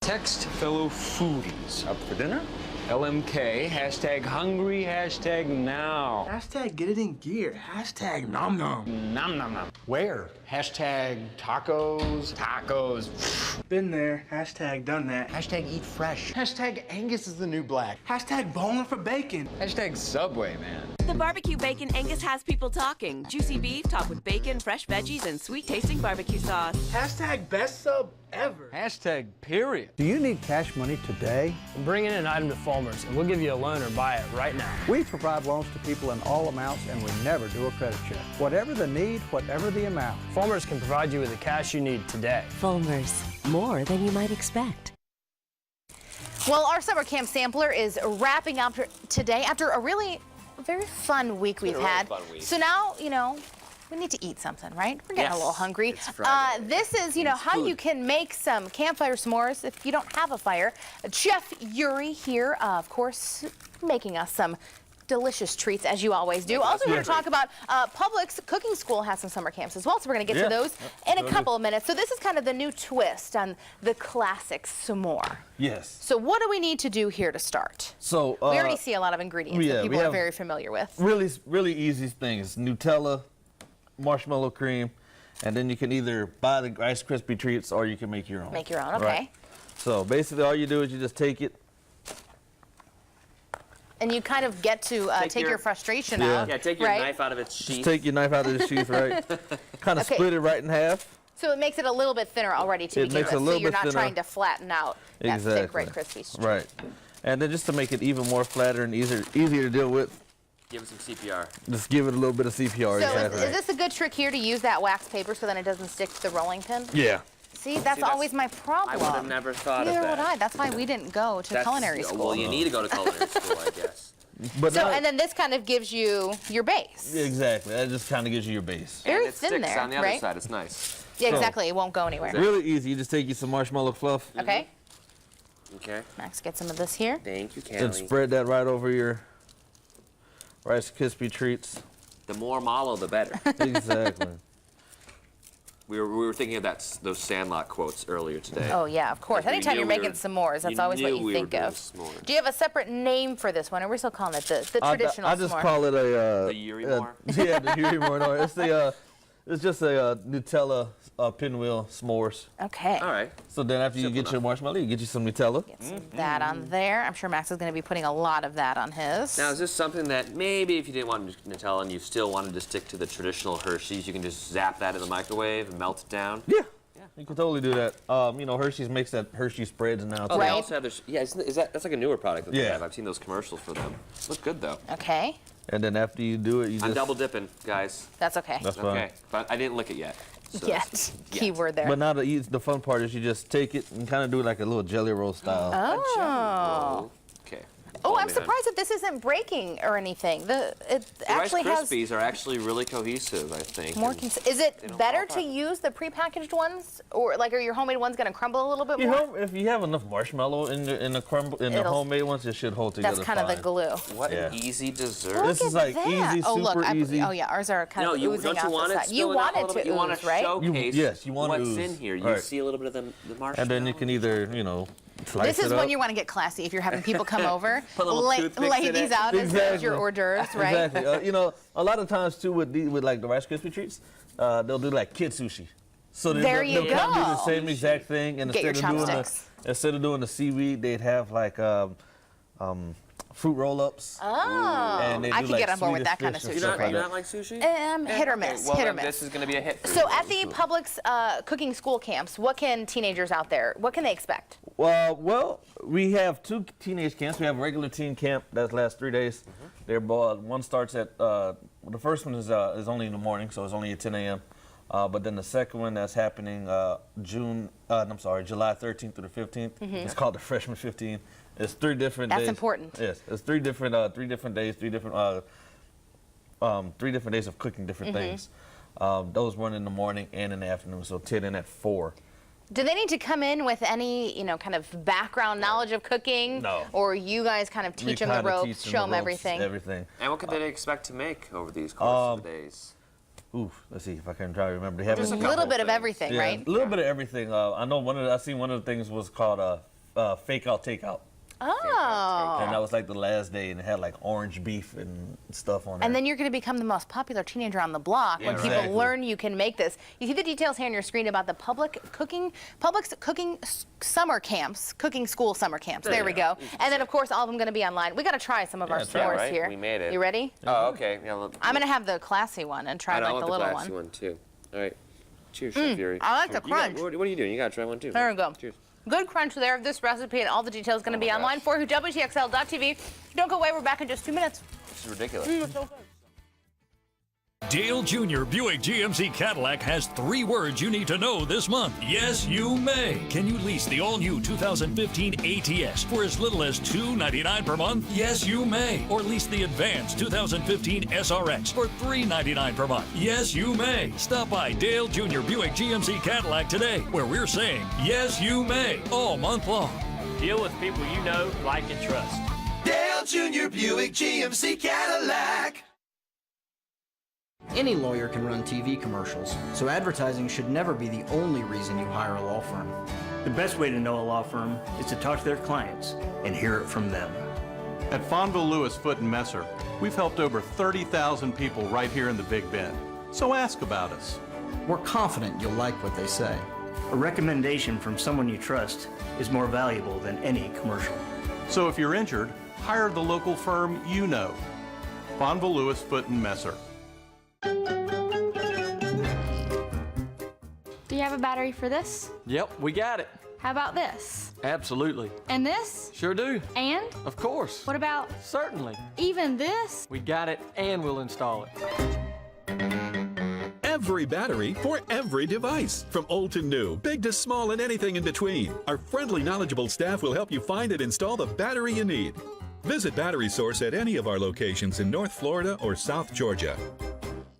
Text fellow foodies. Up for dinner? LMK, hashtag hungry, hashtag now. Hashtag get it in gear. Hashtag nom nom. Nom nom nom. Where? Hashtag tacos. Tacos. Been there. Hashtag done that. Hashtag eat fresh. Hashtag Angus is the new black. Hashtag bowling for bacon. Hashtag Subway, man. The barbecue bacon Angus has people talking. Juicy beef topped with bacon, fresh veggies, and sweet-tasting barbecue sauce. Hashtag best sub ever. Hashtag period. Do you need cash money today? Bring in an item to Fulmer's, and we'll give you a loan or buy it right now. We provide loans to people in all amounts, and we never do a credit check. Whatever the need, whatever the amount. Fulmer's can provide you with the cash you need today. Fulmer's, more than you might expect. Well, our summer camp sampler is wrapping up today after a really very fun week we've had. So now, you know, We need to eat something, right? We're getting a little hungry. It's Friday. This is, how you can make some campfire s'mores if you don't have a fire. Chef Yuri here, of course, making us some delicious treats, as you always do. Also, we're going to talk about Publix Cooking School has some summer camps as well, so we're going to get to those in a couple of minutes. So this is kind of the new twist on the classic s'more. Yes. So what do we need to do here to start? So we already see a lot of ingredients that people are very familiar with. Really easy things. Nutella, marshmallow cream, and then you can either buy the Rice Krispie treats or you can make your own. Make your own, okay. Right. So basically all you do is you just take it. And you kind of get to take your frustration out. Yeah, take your knife out of its sheath. Just take your knife out of the sheath, right? Kind of split it right in half. So it makes it a little bit thinner already to begin with, so you're not trying to flatten out that thick Rice Krispies. Right. And then just to make it even more flatter and easier to deal with, give it some CPR. Just give it a little bit of CPR. So is this a good trick here to use that wax paper so then it doesn't stick to the rolling pin? Yeah. See, that's always my problem. I would have never thought of that. Neither would I. That's why we didn't go to culinary school. Well, you need to go to culinary school, I guess. But and then this kind of gives you your base. Exactly. That just kind of gives you your base. Very and it thin sticks there, on the other side. It's nice. Yeah, exactly. It won't go anywhere. Really easy. You just take you some marshmallow fluff. Okay. Okay. Max, get some of this here. Thank you, Callie. And spread that right over your Rice Krispie treats. The more mallow, the better. Exactly. We were thinking of those Sandlot quotes earlier today. Oh, yeah, of course. Anytime you're making s'mores, that's always what you think of. Do you have a separate name for this one, or we're still calling it the traditional s'more? I just call it the Yuri-more? Yeah, the Yuri-more. No, it's just a Nutella pinwheel s'mores. Okay. All right. So then after you get your marshmallow, you get you some Nutella. Get some of that on there. I'm sure Max is going to be putting a lot of that on his. Now, is this something that maybe if you didn't want Nutella and you still wanted to stick to the traditional Hershey's, you can just zap that in the microwave and melt it down? Yeah. You can totally do that. Hershey's makes that Hershey spreads now. Oh, they also have that's like a newer product that they have. I've seen those commercials for them. Look good though. Okay. And then after you do it, I'm double dipping, guys. That's okay. That's fine. Okay, but I didn't lick it yet. So Yet. Keyword there. But now the fun part is you just take it and kind of do it like a little jelly roll style. Oh. Okay. Oh, I'm surprised that this isn't breaking or anything. It actually Rice has Krispies are actually really cohesive, I think. more. Is it better to use the prepackaged ones, or are your homemade ones going to crumble a little bit more? If you have enough marshmallow in the homemade ones, it should hold together. That's kind of the glue. What an easy dessert. This is like easy, super easy. Oh yeah, ours are kind of oozing out the side. You want it to ooze, right? Yes, you want what's ooze. in here. You see a little bit of the marshmallow. And then you can either, slice This is it when up. you want to get classy. If you're having people come over, Put little toothpicks lay in these it. out as your hors d'oeuvres, right? Exactly. A lot of times too with like the Rice Krispie treats, they'll do like kid sushi. So they'll kind of do the same exact thing, and instead of doing the seaweed, they'd have like fruit roll-ups. Oh, and I can get on board with that kind of sushi. Do you not like sushi? Hit or miss. Well, hit or miss. This is going to be a hit. So at the Publix cooking school camps, what can teenagers out there? What can they expect? Well, we have 2 teenage camps. We have a regular teen camp that lasts 3 days. They're one starts at the first one is only in the morning, so it's only at 10 a.m. But then the second one that's happening July 13th through the 15th. It's called the Freshman 15. It's 3 different days. That's important. Yes, it's 3 different days, 3 different days of cooking different things. Those run in the morning and in the afternoon, so 10 and at 4. Do they need to come in with any, kind of background knowledge of cooking? No. Or you guys kind of teach them the ropes, show them everything? Everything. And what could they expect to make over these course of the days? Let's see if I can try to remember. They have Just a little bit of everything, right? A little bit of everything. I know I seen one of the things was called fake out takeout. Oh. And that was like the last day, and it had like orange beef and stuff on it. And then you're going to become the most popular teenager on the block when people learn you can make this. You see the details here on your screen about the Publix cooking summer camps, cooking school summer camps. There we go. And then, of course, all of them going to be online. We got to try some of our s'mores here. We made it. You ready? Oh, okay. Yeah, I'm going to have the classy one and try like the little one. I want the classy one, too. All right. Cheers, Chef Fury. I like the crunch. What are you doing? You got to try one, too. There we go. Cheers. Good crunch there. This recipe and all the details going to be online for WTXL.tv. Don't go away. We're back in just 2 minutes. This is ridiculous. It's so good. Dale Jr. Buick GMC Cadillac has 3 words you need to know this month. Yes, you may. Can you lease the all-new 2015 ATS for as little as $299 per month? Yes, you may. Or lease the advanced 2015 SRX for $399 per month. Yes, you may. Stop by Dale Jr. Buick GMC Cadillac today, where we're saying, yes, you may, all month long. Deal with people you know, like, and trust. Dale Jr. Buick GMC Cadillac. Any lawyer can run TV commercials, so advertising should never be the only reason you hire a law firm. The best way to know a law firm is to talk to their clients and hear it from them. At Fonville, Lewis, Foote & Messer, we've helped over 30,000 people right here in the Big Bend. So ask about us. We're confident you'll like what they say. A recommendation from someone you trust is more valuable than any commercial. So if you're injured, hire the local firm you know. Fonville, Lewis, Foote & Messer. Do you have a battery for this? Yep, we got it. How about this? Absolutely. And this? Sure do. And? Of course. What about? Certainly. Even this? We got it, and we'll install it. Every battery for every device. From old to new, big to small, and anything in between. Our friendly, knowledgeable staff will help you find and install the battery you need. Visit Battery Source at any of our locations in North Florida or South Georgia.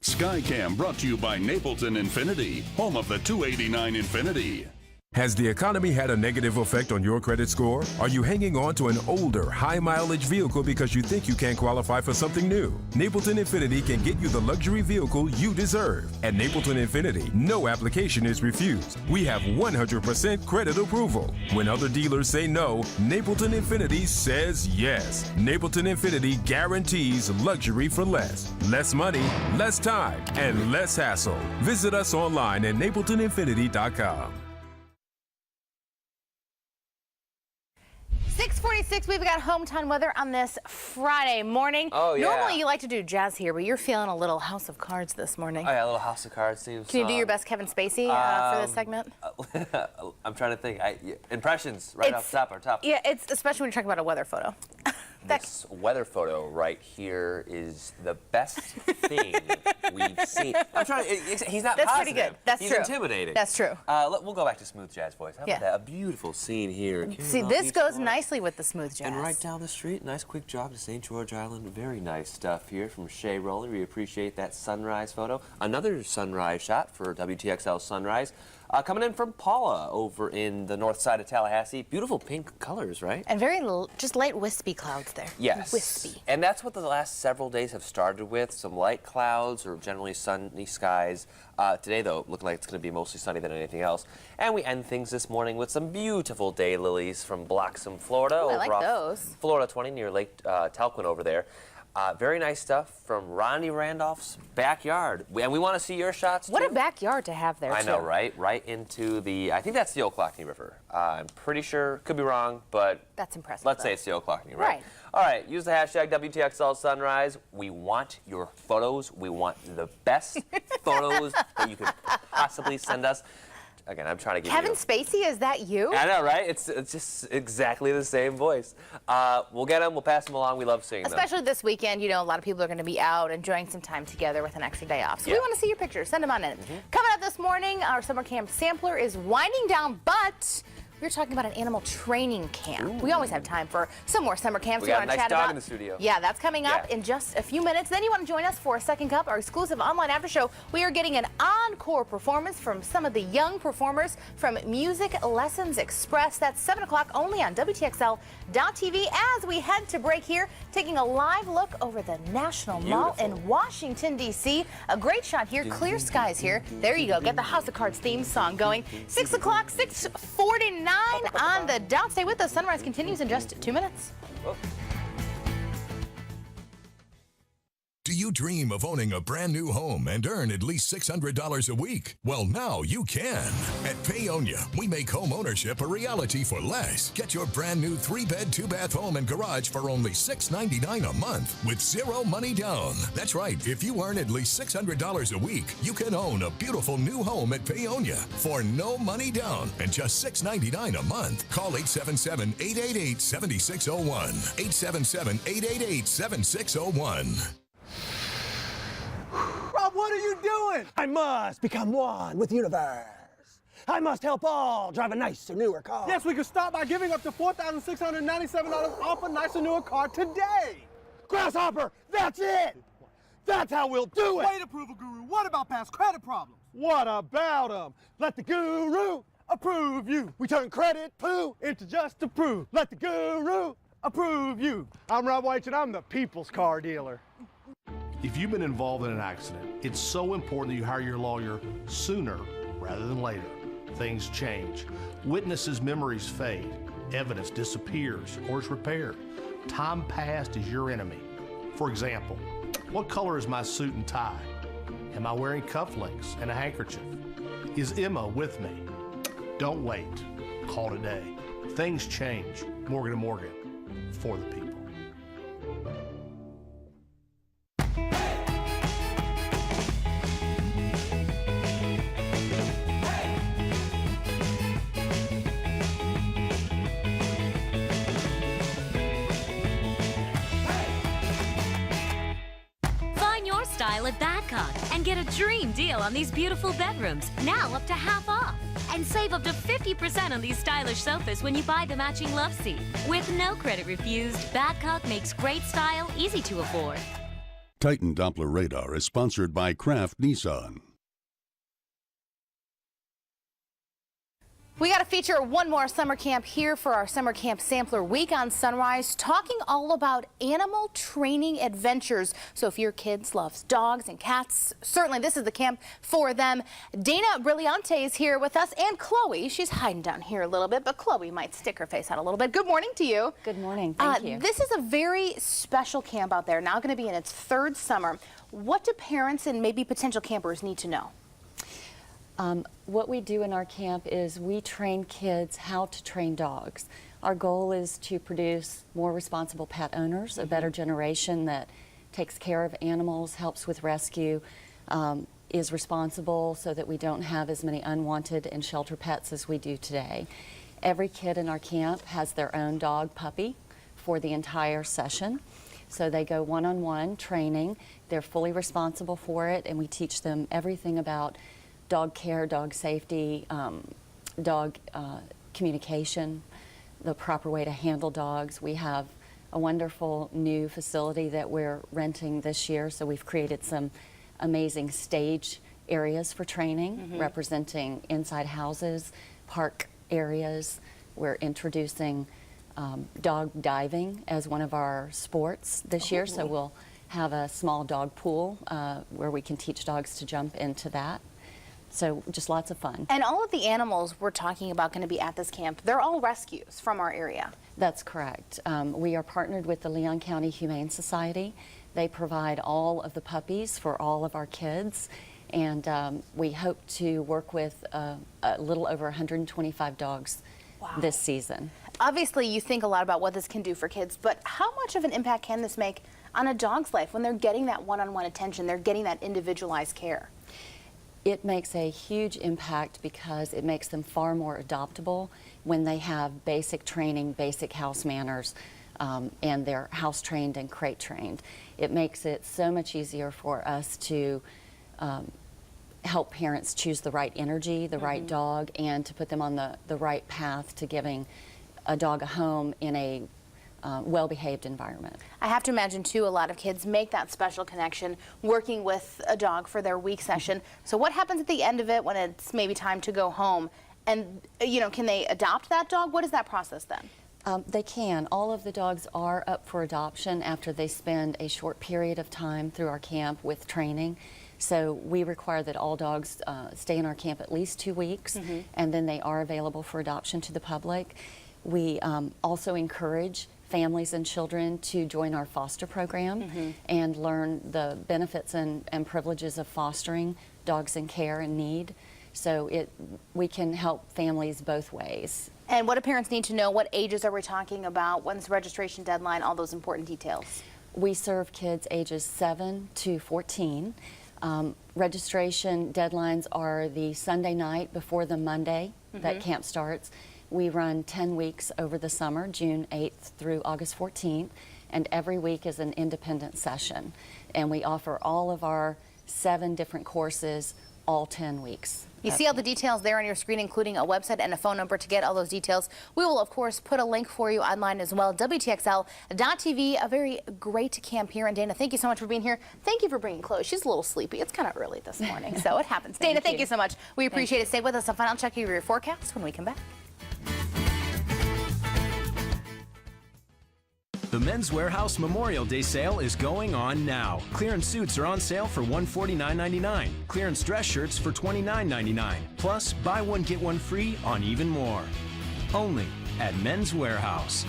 Skycam brought to you by Napleton Infinity, home of the 289 Infinity. Has the economy had a negative effect on your credit score? Are you hanging on to an older, high-mileage vehicle because you think you can't qualify for something new? Napleton Infinity can get you the luxury vehicle you deserve. At Napleton Infinity, no application is refused. We have 100% credit approval. When other dealers say no, Napleton Infinity says yes. Napleton Infinity guarantees luxury for less. Less money, less time, and less hassle. Visit us online at napletoninfinity.com. 6:46, we've got hometown weather on this Friday morning. Oh, yeah. Normally you like to do jazz here, but you're feeling a little House of Cards this morning. Oh, yeah, a little House of Cards theme Can you do your best Kevin Spacey for this segment? I'm trying to think. Impressions right off the top are tough. Yeah, it's especially when you're talking about a weather photo. This weather photo right here is the best thing we've seen. I'm trying. He's not. That's positive. pretty good. That's He's true. intimidating. That's true. We'll go back to smooth jazz voice. How Yeah. about that? A beautiful scene here. See, this goes nicely with the smooth jazz. And right down the street, nice quick jog to St. George Island. Very nice stuff here from Shea Roller. We appreciate that sunrise photo. Another sunrise shot for WTXL Sunrise. Coming in from Paula over in the north side of Tallahassee. Beautiful pink colors, right? And very just light wispy clouds there. Yes. Wispy. And that's what the last several days have started with. Some light clouds or generally sunny skies. Today, though, looking like it's going to be mostly sunny than anything else. And we end things this morning with some beautiful daylilies from Bloxham, Florida. Ooh, I over like off those. Florida 20 near Lake Talquin over there. Very nice stuff from Ronnie Randolph's backyard. And we want to see your shots, too. What a backyard to have there, I know, too. right? Right into the, I think that's the Ocklackney River. I'm pretty sure, could be wrong, but that's impressive. Let's say it's the Ocklackney, right? Right. All right, use the hashtag WTXL Sunrise. We want your photos. We want the best photos that you could possibly send us. Again, I'm trying to give Kevin you... Spacey, is that you? I know, right? It's just exactly the same voice. We'll get them. We'll pass them along. We love seeing them. Especially this weekend, you know, a lot of people are going to be out enjoying some time together with an extra day off. So we want to see your pictures. Send them on in. Coming up this morning, our summer camp sampler is winding down, but we're talking about an animal training camp. We always have time for some more summer camps. We got a wanna nice chat dog about. in the studio. Yeah, that's coming up in just a few minutes. Then you want to join us for a Second Cup, our exclusive online after show. We are getting an encore performance from some of the young performers from Music Lessons Express. That's 7 o'clock only on WTXL.TV. As we head to break here, taking a live look over the National Mall in Washington, D.C. A great shot here. Clear skies here. There you go. Get the House of Cards theme song going. 6 o'clock, 6:49 on the dot. Stay with us. Sunrise continues in just 2 minutes. Do you dream of owning a brand new home and earn at least $600 a week? Well, now you can. At Payonia, we make home ownership a reality for less. Get your brand new 3-bed, 2-bath home and garage for only $699 a month with zero money down. That's right. If you earn at least $600 a week, you can own a beautiful new home at Payonia for no money down and just $699 a month. Call 877-888-7601. 877-888-7601. Stop! What are you doing? I must become one with the universe. I must help all drive a nicer, newer car. Yes, we can start by giving up to $4,697 off a nicer, newer car today. Grasshopper, that's it. That's how we'll do it. Wait, approval guru. What about past credit problems? What about them? Let the guru approve you. We turn credit poo into just approve. Let the guru approve you. I'm Rob White, and I'm the people's car dealer. If you've been involved in an accident, it's so important that you hire your lawyer sooner rather than later. Things change. Witnesses' memories fade. Evidence disappears or is repaired. Time past is your enemy. For example, what color is my suit and tie? Am I wearing cufflinks and a handkerchief? Is Emma with me? Don't wait. Call today. Things change. Morgan & Morgan. For the people. Style at Badcock and get a dream deal on these beautiful bedrooms, now up to half off. And save up to 50% on these stylish sofas when you buy the matching love seat. With no credit refused, Badcock makes great style easy to afford. Titan Doppler Radar is sponsored by Kraft Nissan. We got to feature one more summer camp here for our summer camp sampler week on Sunrise, talking all about animal training adventures. So if your kids loves dogs and cats, certainly this is the camp for them. Dana Brilliante is here with us, and Chloe. She's hiding down here a little bit, but Chloe might stick her face out a little bit. Good morning to you. Good morning. Thank you. This is a very special camp out there, now going to be in its third summer. What do parents and maybe potential campers need to know? What we do in our camp is we train kids how to train dogs. Our goal is to produce more responsible pet owners, a better generation that takes care of animals, helps with rescue, is responsible so that we don't have as many unwanted and shelter pets as we do today. Every kid in our camp has their own dog puppy for the entire session. So they go one-on-one training. They're fully responsible for it, and we teach them everything about dog care, dog safety, dog communication, the proper way to handle dogs. We have a wonderful new facility that we're renting this year, so we've created some amazing stage areas for training, representing inside houses, park areas. We're introducing dog diving as one of our sports this year, so we'll have a small dog pool where we can teach dogs to jump into that. So just lots of fun. And all of the animals we're talking about going to be at this camp, they're all rescues from our area. That's correct. We are partnered with the Leon County Humane Society. They provide all of the puppies for all of our kids, and we hope to work with a little over 125 dogs this season. Obviously, you think a lot about what this can do for kids, but how much of an impact can this make on a dog's life when they're getting that one-on-one attention, they're getting that individualized care? It makes a huge impact because it makes them far more adoptable when they have basic training, basic house manners, and they're house trained and crate trained. It makes it so much easier for us to help parents choose the right energy, the right dog, and to put them on the right path to giving a dog a home in a well-behaved environment. I have to imagine too, a lot of kids make that special connection working with a dog for their week session. So what happens at the end of it when it's maybe time to go home? And can they adopt that dog? What is that process then? They can. All of the dogs are up for adoption after they spend a short period of time through our camp with training. So we require that all dogs stay in our camp at least 2 weeks, and then they are available for adoption to the public. We also encourage families and children to join our foster program and learn the benefits and privileges of fostering dogs in care and need. So we can help families both ways. And what do parents need to know? What ages are we talking about? When's the registration deadline? All those important details. We serve kids ages 7 to 14. Registration deadlines are the Sunday night before the Monday that camp starts. We run 10 weeks over the summer, June 8th through August 14th, and every week is an independent session. And we offer all of our 7 different courses, all 10 weeks. You see all the details there on your screen, including a website and a phone number to get all those details. We will, of course, put a link for you online as well, WTXL.tv. A very great camp here. And Dana, thank you so much for being here. Thank you for bringing Chloe. She's a little sleepy. It's kind of early this morning, so it happens. Dana, thank you so much. We appreciate it. Stay with us. A final check of your forecast when we come back. The Men's Warehouse Memorial Day sale is going on now. Clearance suits are on sale for $149.99. Clearance dress shirts for $29.99. Plus, buy one, get one free on even more. Only at Men's Warehouse.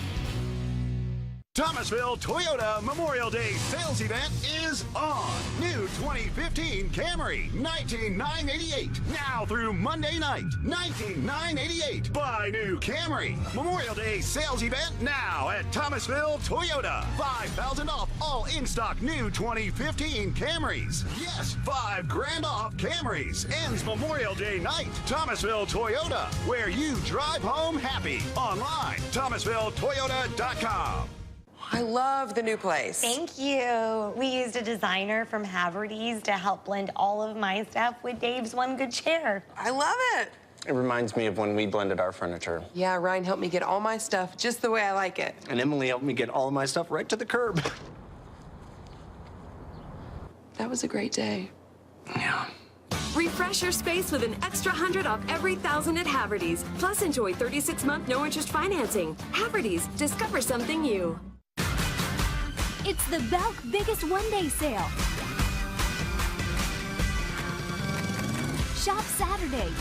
Thomasville Toyota Memorial Day sales event is on. New 2015 Camry, $19,988. Now through Monday night, $19,988. Buy new Camry. Memorial Day sales event now at Thomasville Toyota. $5,000 off all in-stock new 2015 Camrys. Yes, $5,000 off Camrys. Ends Memorial Day night. Thomasville Toyota, where you drive home happy. Online, thomasvilletoyota.com. I love the new place. Thank you. We used a designer from Haverty's to help blend all of my stuff with Dave's One Good Chair. I love it. It reminds me of when we blended our furniture. Yeah, Ryan helped me get all my stuff just the way I like it. And Emily helped me get all of my stuff right to the curb. That was a great day. Yeah. Refresh your space with an extra 100 off every 1,000 at Haverty's. Plus, enjoy 36-month no-interest financing. Haverty's, discover something new. It's the Belk Biggest One-Day Sale. Shop Saturday.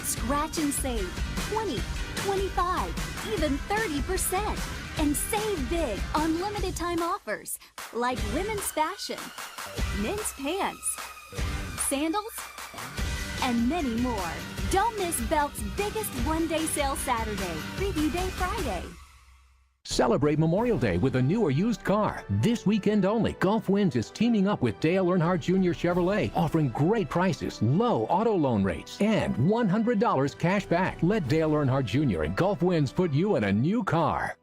Scratch and save 20, 25, even 30%. And save big on limited time offers like women's fashion, men's pants, sandals, and many more. Don't miss Belk's Biggest One-Day Sale Saturday, Preview Day Friday. Celebrate Memorial Day with a new or used car. This weekend only, Gulf Winds is teaming up with Dale Earnhardt Jr. Chevrolet, offering great prices, low auto loan rates, and $100 cash back. Let Dale Earnhardt Jr. and Gulf Winds put you in a new car.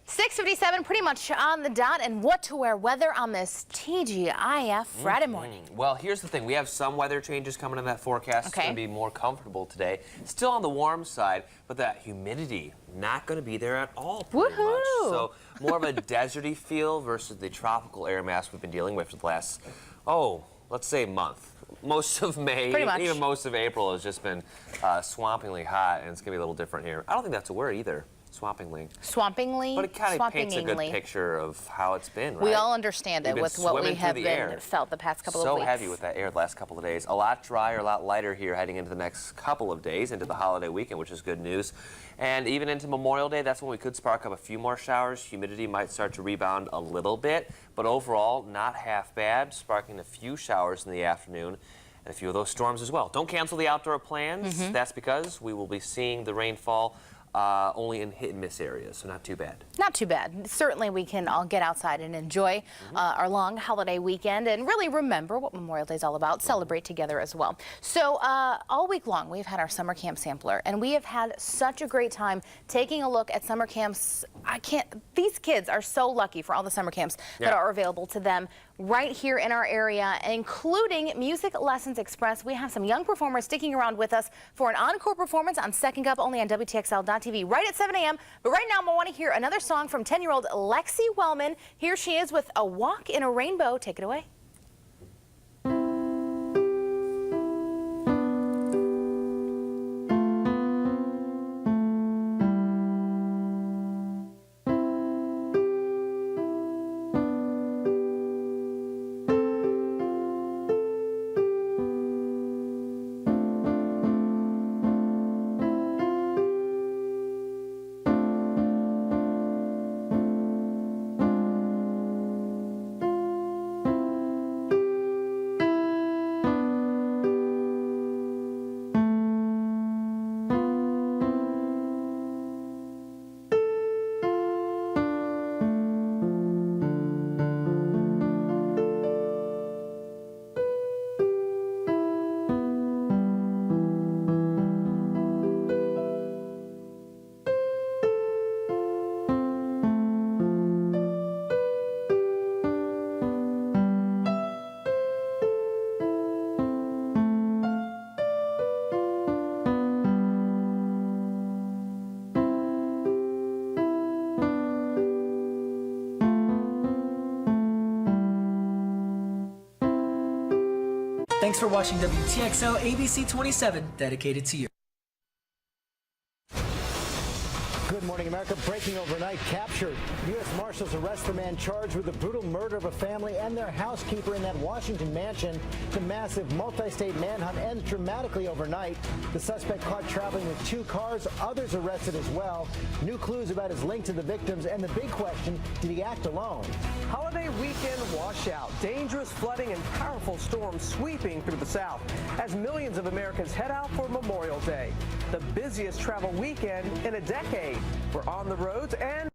6:57, pretty much on the dot, and what to wear weather on this TGIF Friday morning. Well, here's the thing. We have some weather changes coming in that forecast. It's going to be more comfortable today. Still on the warm side, but that humidity not going to be there at all pretty much. So more of a deserty feel versus the tropical air mass we've been dealing with for the last, let's say month. Most of May, even most of April has just been swampingly hot, and it's going to be a little different here. I don't think that's a word either. Swampingly. Swampingly? But it kind of paints a good picture of how it's been, right? We all understand it with what we have felt the past couple of weeks. So heavy with that air the last couple of days. A lot drier, a lot lighter here heading into the next couple of days, into the holiday weekend, which is good news. And even into Memorial Day, that's when we could spark up a few more showers. Humidity might start to rebound a little bit, but overall, not half bad, sparking a few showers in the afternoon. And a few of those storms as well. Don't cancel the outdoor plans. That's because we will be seeing the rainfall only in hit-and-miss areas, so not too bad. Not too bad. Certainly we can all get outside and enjoy our long holiday weekend and really remember what Memorial Day is all about, celebrate together as well. So all week long we've had our summer camp sampler, and we have had such a great time taking a look at summer camps. These kids are so lucky for all the summer camps that are available to them right here in our area, including Music Lessons Express. We have some young performers sticking around with us for an encore performance on Second Cup, only on WTXL.tv right at 7 a.m. But right now, I want to hear another song from 10-year-old Lexi Wellman. Here she is with A Walk in a Rainbow. Take it away. Thanks for watching WTXL ABC 27, dedicated to you. Good morning, America. Breaking overnight, captured. U.S. Marshals arrest the man charged with the brutal murder of a family and their housekeeper in that Washington mansion. The massive multi-state manhunt ends dramatically overnight. The suspect caught traveling with 2 cars, others arrested as well. New clues about his link to the victims, and the big question, did he act alone? Holiday weekend washout, dangerous flooding and powerful storms sweeping through the South as millions of Americans head out for Memorial Day, the busiest travel weekend in a decade. We're on the roads and